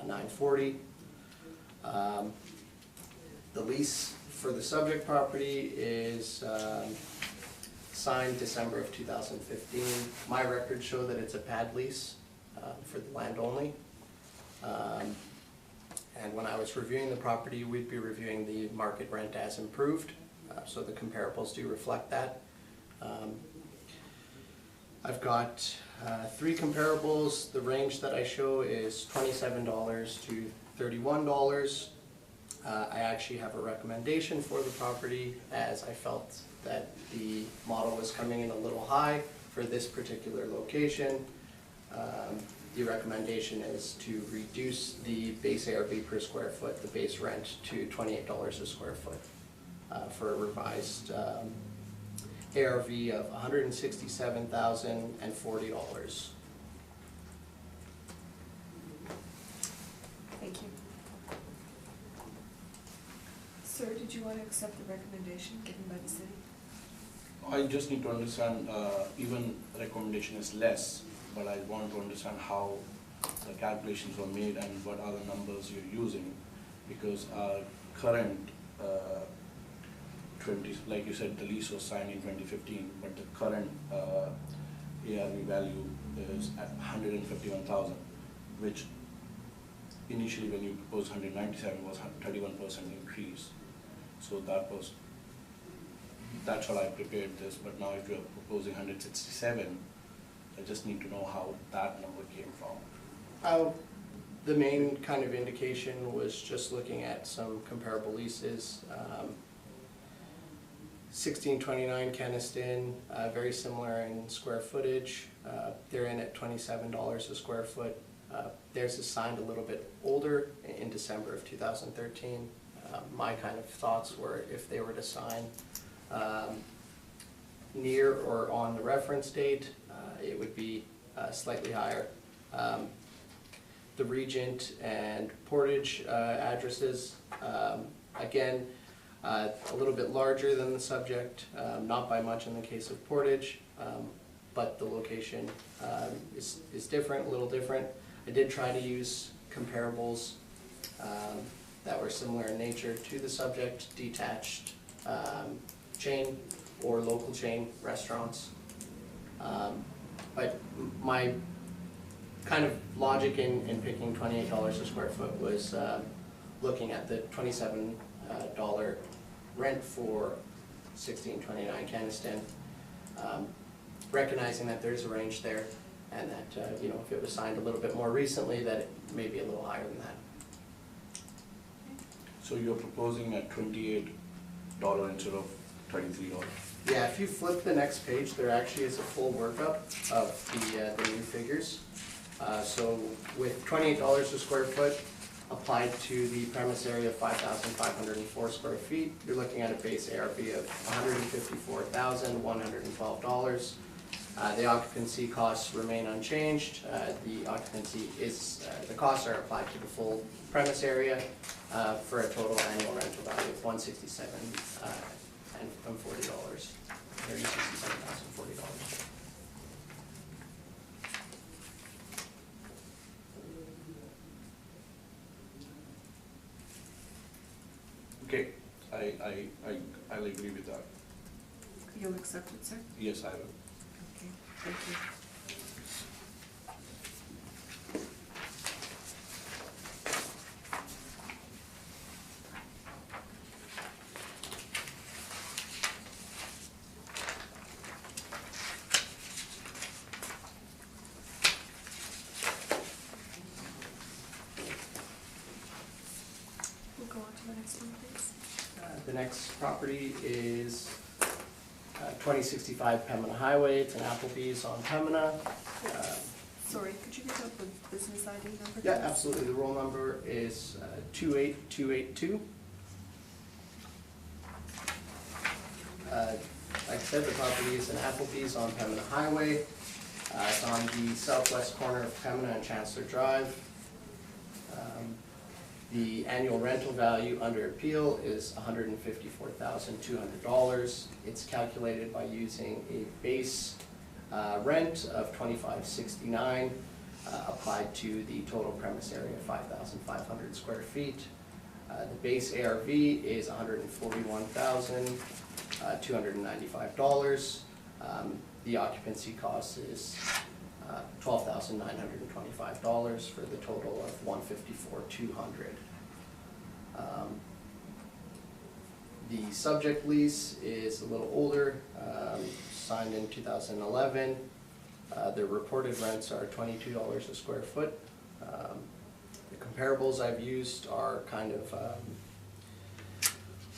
$197,940. The lease for the subject property is signed December of 2015. My records show that it's a pad lease for the land only. And when I was reviewing the property, we'd be reviewing the market rent as improved, so the comparables do reflect that. I've got 3 comparables. The range that I show is $27 to $31. I actually have a recommendation for the property, as I felt that the model was coming in a little high for this particular location. The recommendation is to reduce the base ARV per square foot, the base rent, to $28 a square foot for a revised ARV of $167,040. Thank you. Sir, did you want to accept the recommendation given by the city? I just need to understand, even recommendation is less, but I want to understand how the calculations were made and what are the numbers you're using, because our current 20, like you said, the lease was signed in 2015, but the current ARV value is at 151,000, which initially when you proposed 197 was 31% increase. So that's what I prepared this, but now if you're proposing 167, I just need to know how that number came from. The main kind of indication was just looking at some comparable leases. 1629 Kenniston, very similar in square footage. They're in at $27 a square foot. Theirs is signed a little bit older in December of 2013. My kind of thoughts were if they were to sign near or on the reference date, it would be slightly higher. The Regent and Portage addresses, again, a little bit larger than the subject, not by much in the case of Portage, but the location is different, a little different. I did try to use comparables that were similar in nature to the subject, detached chain or local chain restaurants. But my kind of logic in picking $28 a square foot was looking at the $27 rent for 1629 Keniston, recognizing that there's a range there, and that you know, if it was signed a little bit more recently, that it may be a little higher than that. So you're proposing at $28 instead of $33? Yeah, if you flip the next page, there actually is a full workup of the new figures. So with $28 a square foot applied to the premise area of 5,504 square feet, you're looking at a base ARV of $154,112. The occupancy costs remain unchanged. The occupancy is, the costs are applied to the full premise area for a total annual rental value of $167,040. $167,040. Okay, I'll agree with that. You'll accept it, sir? Yes, I will. Okay, thank you. We'll go on to the next one, please. The next property is 2065 Pembina Highway. It's an Applebee's on Pembina. Sorry, could you give up the business ID number? Yeah, please? absolutely. The roll number is 28282. Like I said, the property is an Applebee's on Pembina Highway. It's on the southwest corner of Pembina and Chancellor Drive. The annual rental value under appeal is $154,200. It's calculated by using a base rent of $25.69 applied to the total premise area of 5,500 square feet. The base ARV is $141,295. The occupancy cost is $12,925 for the total of $154,200. The subject lease is a little older, signed in 2011. The reported rents are $22 a square foot. The comparables I've used are kind of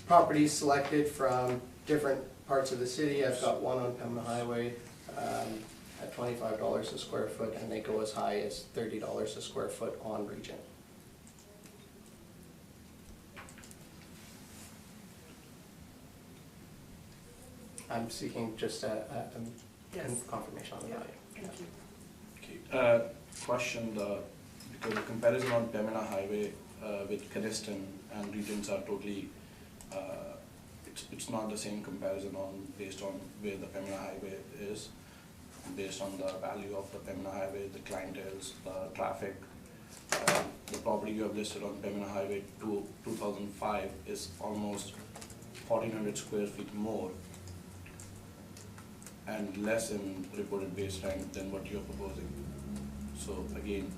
properties selected from different parts of the city. I've got one on Pembina Highway at $25 a square foot, and they go as high as $30 a square foot on Regent. I'm seeking just a Yes. confirmation on the Yeah, value. thank you. Okay, question, because the comparison on Pembina Highway with Keniston and Regents are totally, it's not the same comparison based on where the Pembina Highway is, based on the value of the Pembina Highway, the clienteles, the traffic. The property you have listed on Pembina Highway 2005 is almost 1,400 square feet more and less in reported base rent than what you're proposing. So again,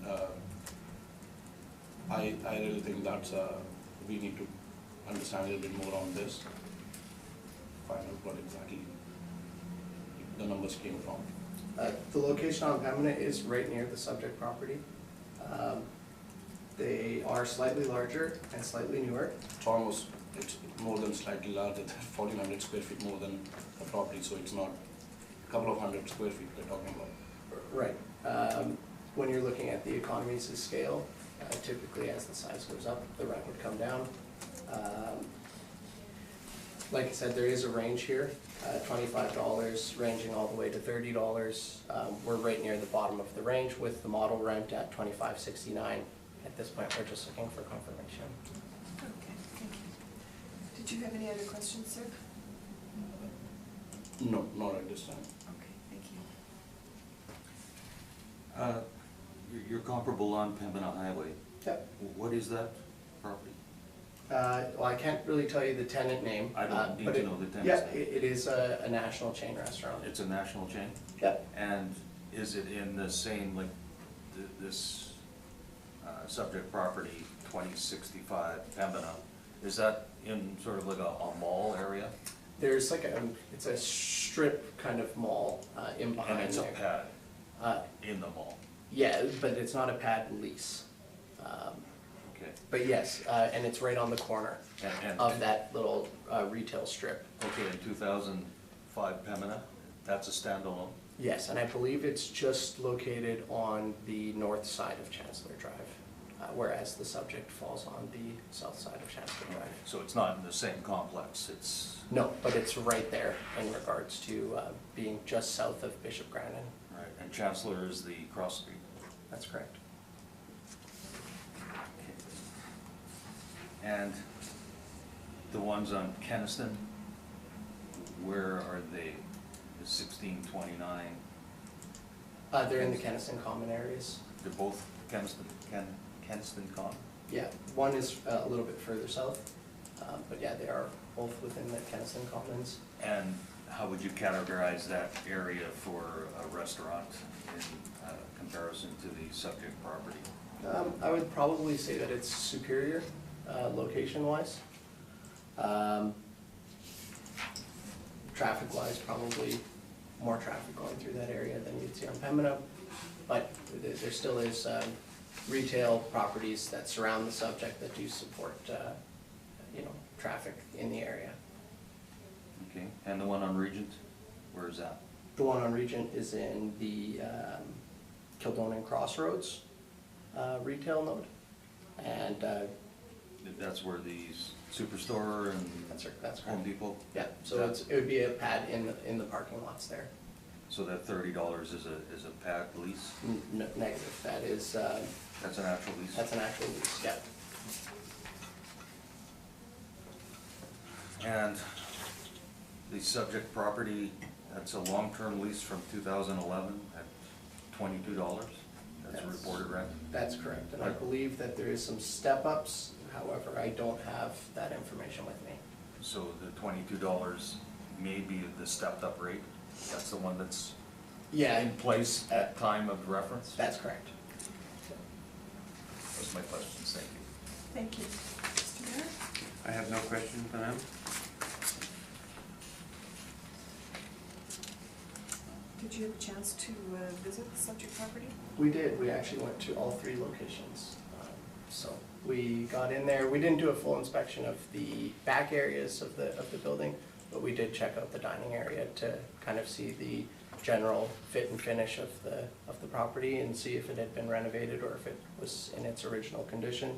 I really think that's, we need to understand a little bit more on this, find out what exactly the numbers came from. The location on Pembina is right near the subject property. They are slightly larger and slightly newer. It's more than slightly larger, than 1,400 square feet more than the property, so it's not a couple of hundred square feet we're talking about. Right. When you're looking at the economies of scale, typically as the size goes up, the rent would come down. Like I said, there is a range here, $25 ranging all the way to $30. We're right near the bottom of the range with the model rent at $25.69. At this point, we're just looking for confirmation. Okay, thank you. Did you have any other questions, sir? No, not at this time. Okay, thank you. You're comparable on Pembina Highway. Yep. What is that property? Well, I can't really tell you the tenant name. I don't need but to know the tenant's Yeah, name. it is a national chain restaurant. It's a national chain? Yep. And is it in the same, like, this subject property, 2065 Pembina, is that in sort of like a mall area? There's like it's a strip kind of mall in behind And it's a there. pad in the mall? Yeah, but it's not a pad lease. Okay. But yes, and it's right on the corner And- of that little retail strip. Okay, in 2005 Pembina, that's a standalone? Yes, and I believe it's just located on the north side of Chancellor Drive, whereas the subject falls on the south side of Chancellor Drive. So it's not in the same complex, it's, No, but it's right there in regards to being just south of Bishop Grandin. right, and Chancellor is the cross street? That's correct. And the ones on Keniston, where are they? The 1629, They're in the Keniston Common areas. they're both Keniston Common? Yeah, one is a little bit further south, but yeah, they are both within the Keniston Commons. And how would you categorize that area for a restaurant in comparison to the subject property? I would probably say that it's superior, location-wise. Traffic-wise, probably more traffic going through that area than you'd see on Pembina, but there still is retail properties that surround the subject that do support, traffic in the area. Okay, and the one on Regent, where is that? The one on Regent is in the Kildonan Crossroads retail node, and That's where the Superstore and that's Home correct. Depot? Yeah, so it would be a pad in the parking lots there. So that $30 is a pad lease? Negative, that is, That's an actual lease? that's an actual lease, yeah. And the subject property, that's a long-term lease from 2011 at $22? That's a Yes. reported rent? That's correct, and I believe that there is some step-ups, however, I don't have that information with me. So the $22 may be the stepped-up rate? That's the one that's Yeah, in place at time of reference? that's correct. Those are my questions, thank you. Thank you. Mr. Mayor? I have no questions, madam. Did you have a chance to visit the subject property? We did, we actually went to all three locations. So we got in there, we didn't do a full inspection of the back areas of the building, but we did check out the dining area to kind of see the general fit and finish of the property and see if it had been renovated or if it was in its original condition.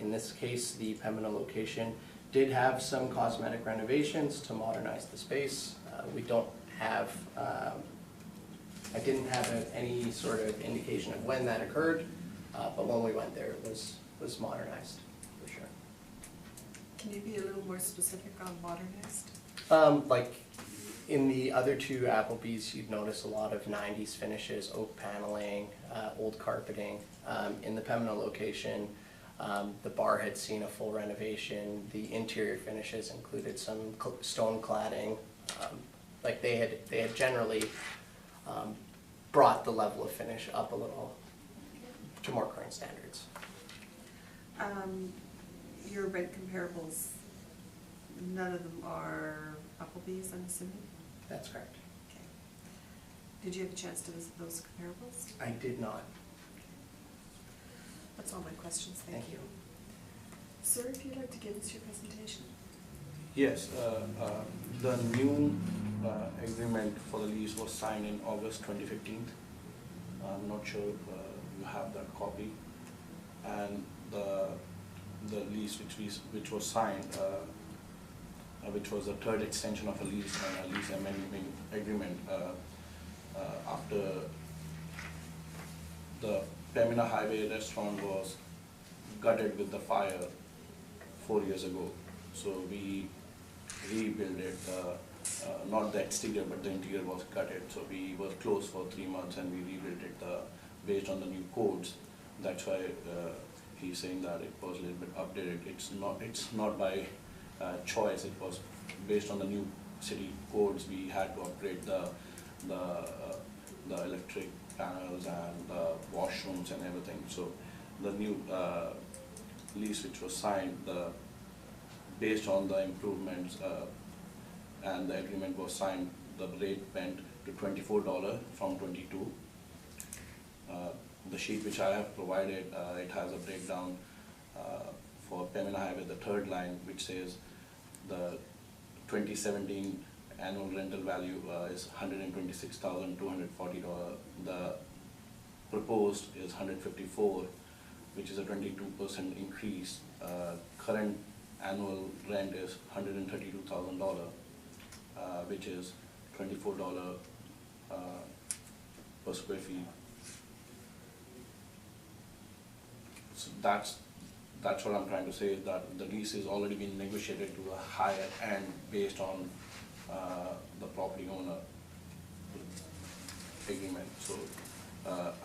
In this case, the Pembina location did have some cosmetic renovations to modernize the space. We don't have, I didn't have any sort of indication of when that occurred, but when we went there, it was modernized, for sure. Can you be a little more specific on modernized? Like in the other two Applebee's, you'd notice a lot of 90s finishes, oak paneling, old carpeting. In the Pembina location, the bar had seen a full renovation. The interior finishes included some stone cladding. Like they had generally brought the level of finish up a little to more current standards. Your rent comparables, none of them are Applebee's, I'm assuming? That's correct. Okay. Did you have a chance to visit those comparables? I did not. That's all my questions, thank Thank you. you. Sir, if you'd like to give us your presentation. Yes, the new agreement for the lease was signed in August 2015. I'm not sure if you have that copy. And the lease which was signed, which was the third extension of a lease and a lease amendment agreement after the Pembina Highway restaurant was gutted with the fire 4 years ago. So we rebuilt it, not the exterior but the interior was gutted. So we were closed for 3 months and we rebuilt it based on the new codes. That's why he's saying that it was a little bit updated. It's not by choice. It was based on the new city codes. We had to upgrade the electric panels and the washrooms and everything. So the new lease which was signed, based on the improvements and the agreement was signed, the rate went to $24 from $22. The sheet which I have provided, it has a breakdown for Pembina Highway, the third line, which says the 2017 annual rental value is $126,240. The proposed is $154, which is a 22% increase. Current annual rent is $132,000, which is $24 per square feet. So that's what I'm trying to say, is that the lease has already been negotiated to a higher end based on the property owner agreement. So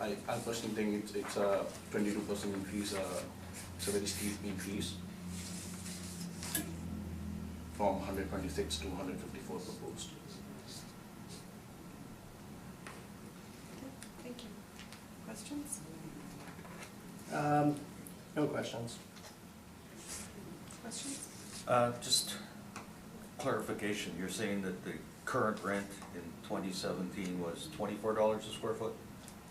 I personally think it's a 22% increase. It's a very steep increase from 126 to 154 proposed. Thank you. Questions? No questions. Questions? Just clarification, you're saying that the current rent in 2017 was $24 a square foot?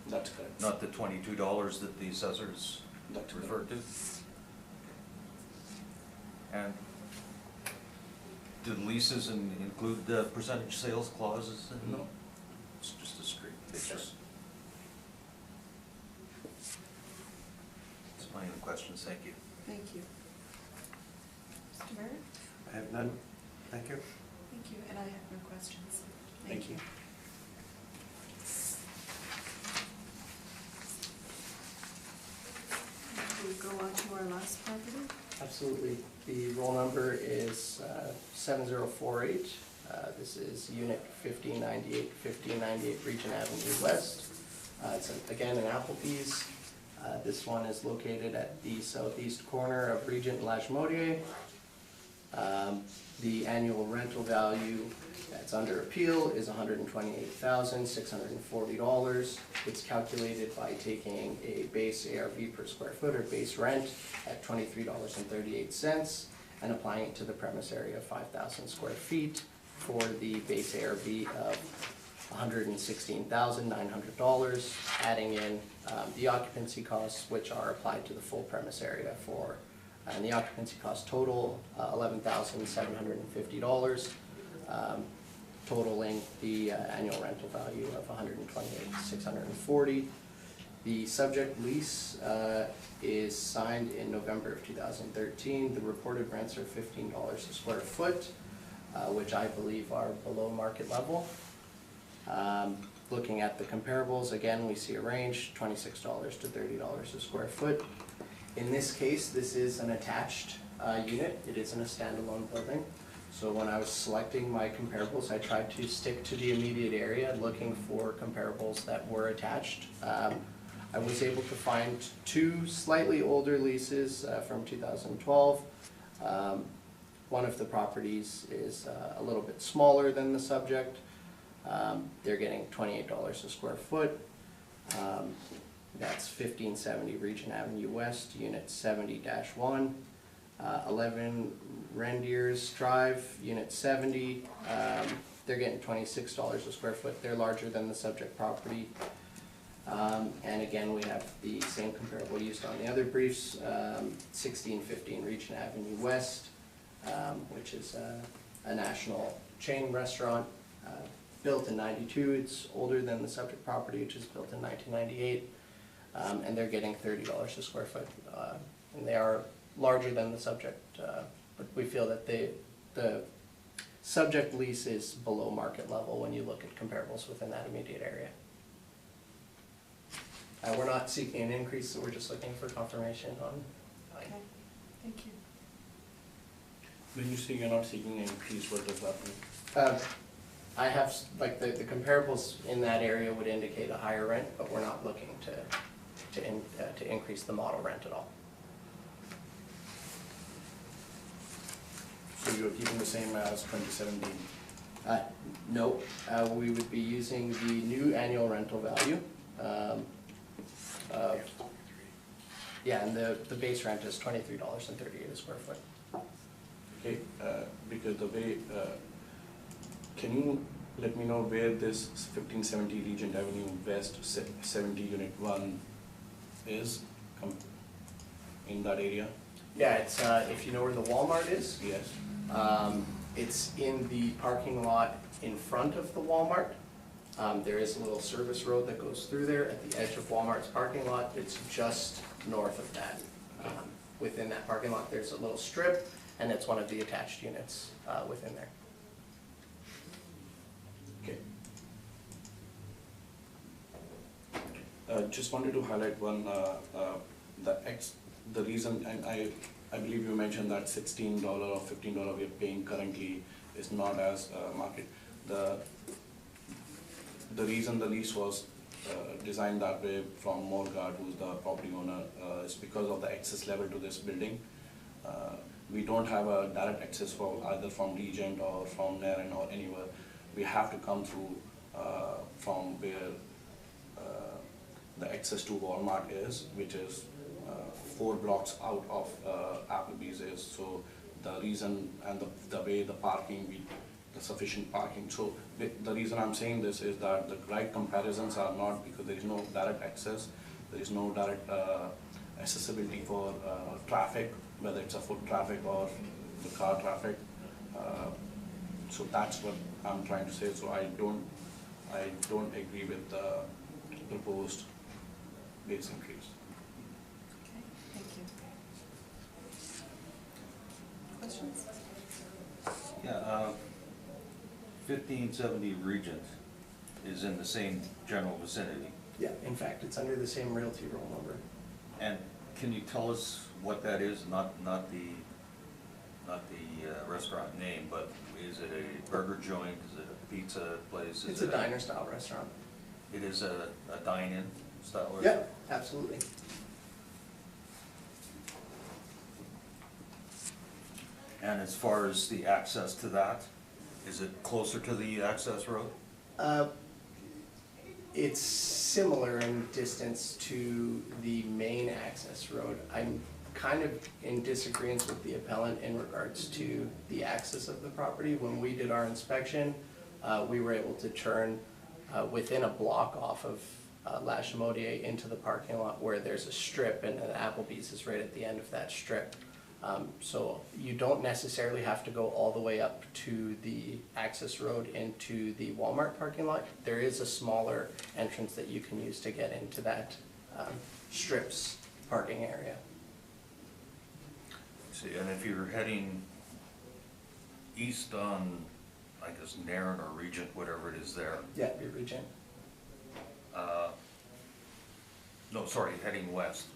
That's correct. Not the $22 that the assessors That's referred to? And do the leases include the percentage sales clauses in them? No. It's just a straight basis. That's my only questions, thank you. Thank you. Mr. Merritt? I have none. Thank you. Thank you, and I have no questions. Thank you. We'll go on to our last property. Absolutely. The roll number is 7048. This is Unit 1598 Regent Avenue West. It's again an Applebee's. This one is located at the southeast corner of Regent and Lachemodier. The annual rental value that's under appeal is $128,640. It's calculated by taking a base ARV per square foot or base rent at $23.38 and applying it to the premise area of 5,000 square feet for the base ARV of $116,900, adding in the occupancy costs, which are applied to the full premise area for, and the occupancy cost total, $11,750, totaling the annual rental value of $128,640. The subject lease is signed in November of 2013. The reported rents are $15 a square foot, which I believe are below market level. Looking at the comparables, again, we see a range, $26 to $30 a square foot. In this case, this is an attached unit. It isn't a standalone building. So when I was selecting my comparables, I tried to stick to the immediate area, looking for comparables that were attached. I was able to find two slightly older leases from 2012. One of the properties is a little bit smaller than the subject. They're getting $28 a square foot. That's 1570 Regent Avenue West, Unit 70-1. 11 Rendiers Drive, Unit 70. They're getting $26 a square foot. They're larger than the subject property. And again, we have the same comparable used on the other briefs, 1615 Regent Avenue West, which is a national chain restaurant, built in '92. It's older than the subject property, which is built in 1998, and they're getting $30 a square foot. And they are larger than the subject, but we feel that the subject lease is below market level when you look at comparables within that immediate area. We're not seeking an increase, so we're just looking for confirmation on. Okay, thank you. When you say you're not seeking an increase, what does that mean? I have, like, the comparables in that area would indicate a higher rent, but we're not looking to increase the model rent at all. So you're keeping the same as 2017? No, we would be using the new annual rental value. Yeah, and the base rent is $23.38 a square foot. Okay, because the way, can you let me know where this 1570 Regent Avenue West 70 Unit 1 is in that area? Yeah, it's, if you know where the Walmart is, Yes. it's in the parking lot in front of the Walmart. There is a little service road that goes through there at the edge of Walmart's parking lot. It's just north of that. Within that parking lot, there's a little strip, and it's one of the attached units within there. Okay. Just wanted to highlight one, the reason, and I believe you mentioned that $16 or $15 we are paying currently is not as market. The reason the lease was designed that way from Morgard, who's the property owner, is because of the access level to this building. We don't have a direct access for either from Regent or from Naren or anywhere. We have to come through from where the access to Walmart is, which is 4 blocks out of Applebee's is. So the reason and the way the parking, the sufficient parking. So the reason I'm saying this is that the right comparisons are not, because there is no direct access, there is no direct accessibility for traffic, whether it's a foot traffic or the car traffic. So that's what I'm trying to say. So I don't agree with the proposed base increase. Okay, thank you. Questions? Yeah, 1570 Regent is in the same general vicinity. Yeah, in fact, it's under the same realty roll number. And can you tell us what that is? Not the restaurant name, but is it a burger joint? Is it a pizza place? It's a diner-style restaurant. It is a dine-in style Yeah, restaurant? absolutely. And as far as the access to that, is it closer to the access road? It's similar in distance to the main access road. I'm kind of in disagreement with the appellant in regards to the access of the property. When we did our inspection, we were able to turn within a block off of La Chamaudière into the parking lot where there's a strip, and an Applebee's is right at the end of that strip. So you don't necessarily have to go all the way up to the access road into the Walmart parking lot. There is a smaller entrance that you can use to get into that strip's parking area. See, and if you're heading east on, I guess, Naren or Regent, whatever it is there. Yeah, your Regent. No, sorry, heading west.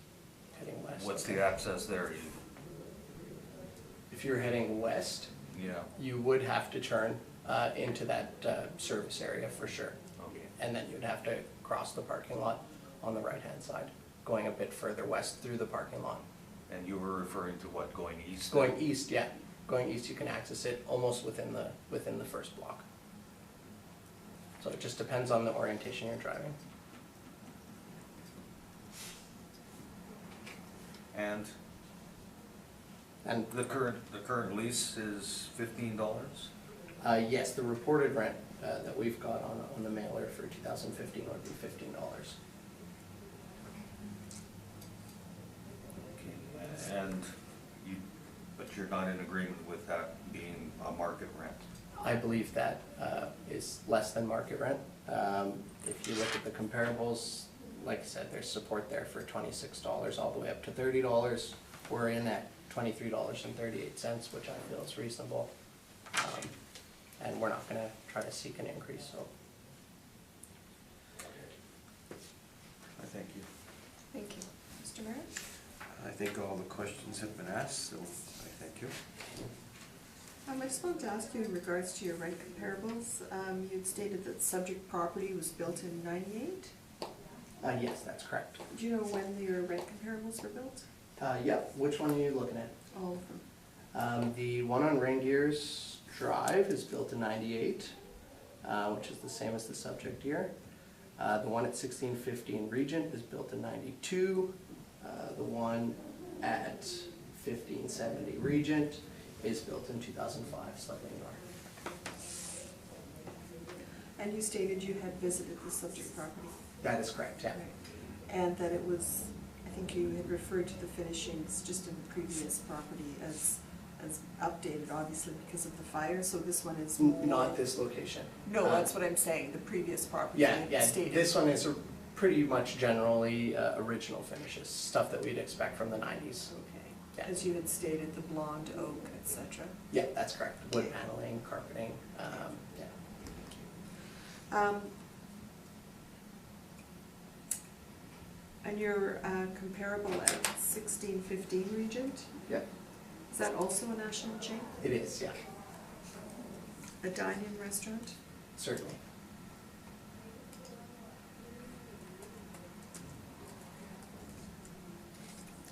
Heading west. What's okay. the access there? If you're heading west, Yeah, you would have to turn into that service area for sure. okay. And then you'd have to cross the parking lot on the right-hand side, going a bit further west through the parking lot. And you were referring to what, going east? Going east, yeah. Going east, you can access it almost within the first block. So it just depends on the orientation you're driving. And the current lease is $15? Yes, the reported rent that we've got on the mailer for 2015 would be $15. Okay, and but you're not in agreement with that being a market rent? I believe that is less than market rent. If you look at the comparables, like I said, there's support there for $26 all the way up to $30. We're in at $23.38, which I feel is reasonable. And we're not gonna try to seek an increase, so. I thank you. Thank you. Mr. Merritt? I think all the questions have been asked, so I thank you. I just wanted to ask you in regards to your rent comparables, you'd stated that subject property was built in '98. Yes, that's correct. Do you know when your rent comparables were built? Yeah, which one are you looking at? All of them. The one on Reindeers Drive is built in '98, which is the same as the subject here. The one at 1615 Regent is built in '92. The one at 1570 Regent is built in 2005, slightly newer. And you stated you had visited the subject property? That is correct, yeah. And that it was, I think you had referred to the finishings just in the previous property as updated, obviously because of the fire, so this one is more... Not this location. No, that's what I'm saying, the previous property. Yeah, you yeah, stated. this one is pretty much generally original finishes, stuff that we'd expect from the 90s. Okay, Yeah. as you had stated, the blonde oak, etc. Yeah, that's correct. Wood paneling, carpeting, yeah. And your comparable at 1615 Regent, Yeah, is that also a national chain? it is, yeah, A dine-in restaurant? certainly.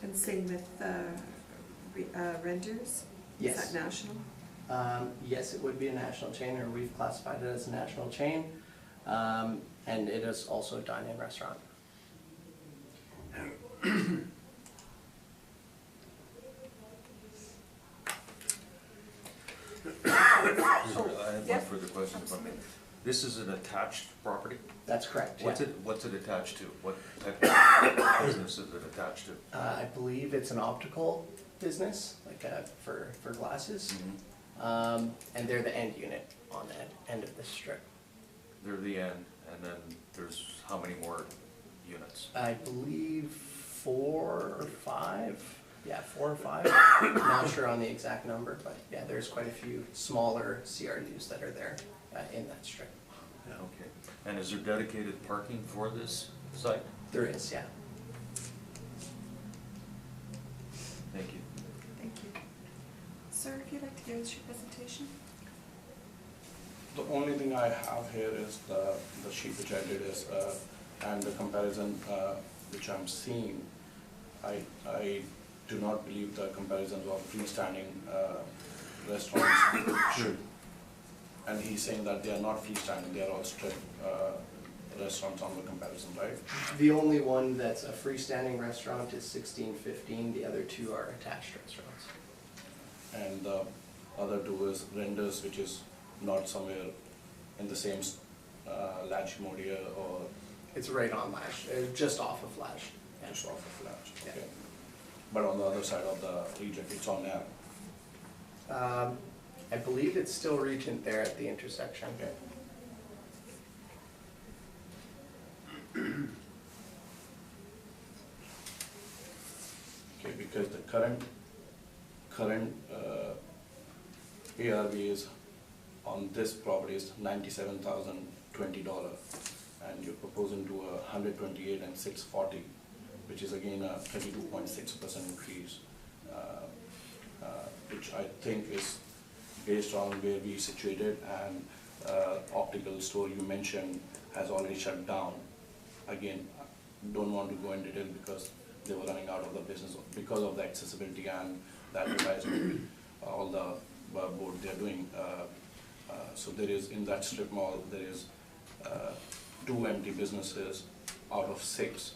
And same with Renders? Yes. Is that national? Yes, it would be a national chain, or we've classified it as a national chain. And it is also a dine-in restaurant. I have Yeah. one further question. If I may. This is an attached property? That's correct, yeah. What's it attached to? What type of business is it attached to? I believe it's an optical business, like for glasses. And they're the end unit on that end of the strip. They're the end, and then there's how many more units? I believe 4 or 5. Yeah, 4 or 5. Not sure on the exact number, but yeah, there's quite a few smaller CRUs that are there in that strip. Yeah, okay. And is there dedicated parking for this site? There is, yeah. Thank you. Thank you. Sir, if you'd like to give us your presentation? The only thing I have here is the sheet which I did is, and the comparison which I'm seeing, I do not believe the comparisons of freestanding restaurants should. And he's saying that they are not freestanding, they are all strip restaurants on the comparison, right? The only one that's a freestanding restaurant is 1615, the other 2 are attached restaurants. And the other 2 is Renders, which is not somewhere in the same Lachimodia or It's right on Lash, just off of Lash. Yeah. just off of Lach, Yeah. okay. But on the other side of the region, it's on there. I believe it's still Regent there at the intersection. Okay. Okay, because the current ARV is on this property is $97,020, and you're proposing to $128,640, which is again a 32.6% increase, which I think is based on where we situated, and optical store you mentioned has already shut down. Again, don't want to go in detail because they were running out of the business because of the accessibility and the advertisement, all the board they're doing. So there is, in that strip mall, there is 2 empty businesses out of 6,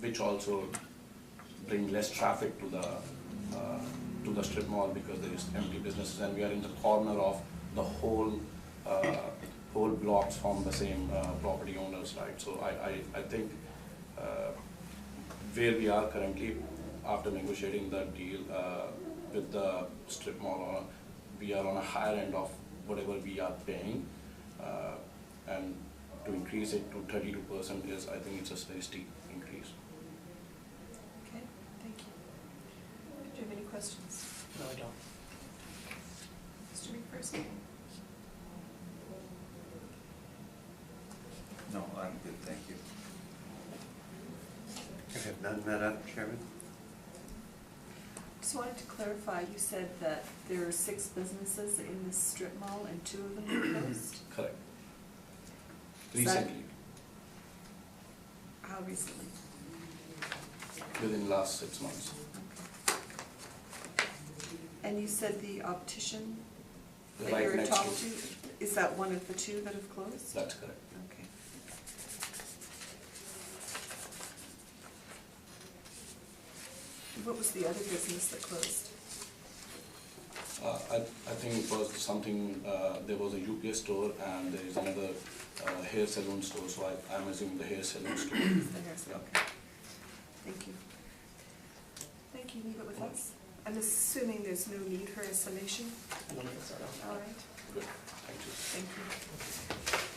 which also bring less traffic to the strip mall because there is empty businesses, and we are in the corner of the whole blocks from the same property owners, right? So I think where we are currently, after negotiating the deal with the strip mall, we are on a higher end of whatever we are paying, and to increase it to 32% is, I think it's a very steep increase. Okay, thank you. Do you have any questions? No, I don't. Mr. McPherson? No, I'm good, thank you. I have none, Madam Chairman. Just wanted to clarify, you said that there are 6 businesses in this strip mall and 2 of them were closed? Correct. Is that- Recently, How recently? within last 6 months. And you said the optician that Right you were next talking to- to, is that one of the two that have closed? That's correct. Okay. What was the other business that closed? I think it was something, there was a UPS store and there is another hair salon store, so I'm assuming the hair salon store. The hair salon, okay. Thank you. Thank you, leave it with us. I'm assuming there's no need for a summation? I don't think so, no. All right, Good, thank you. thank you.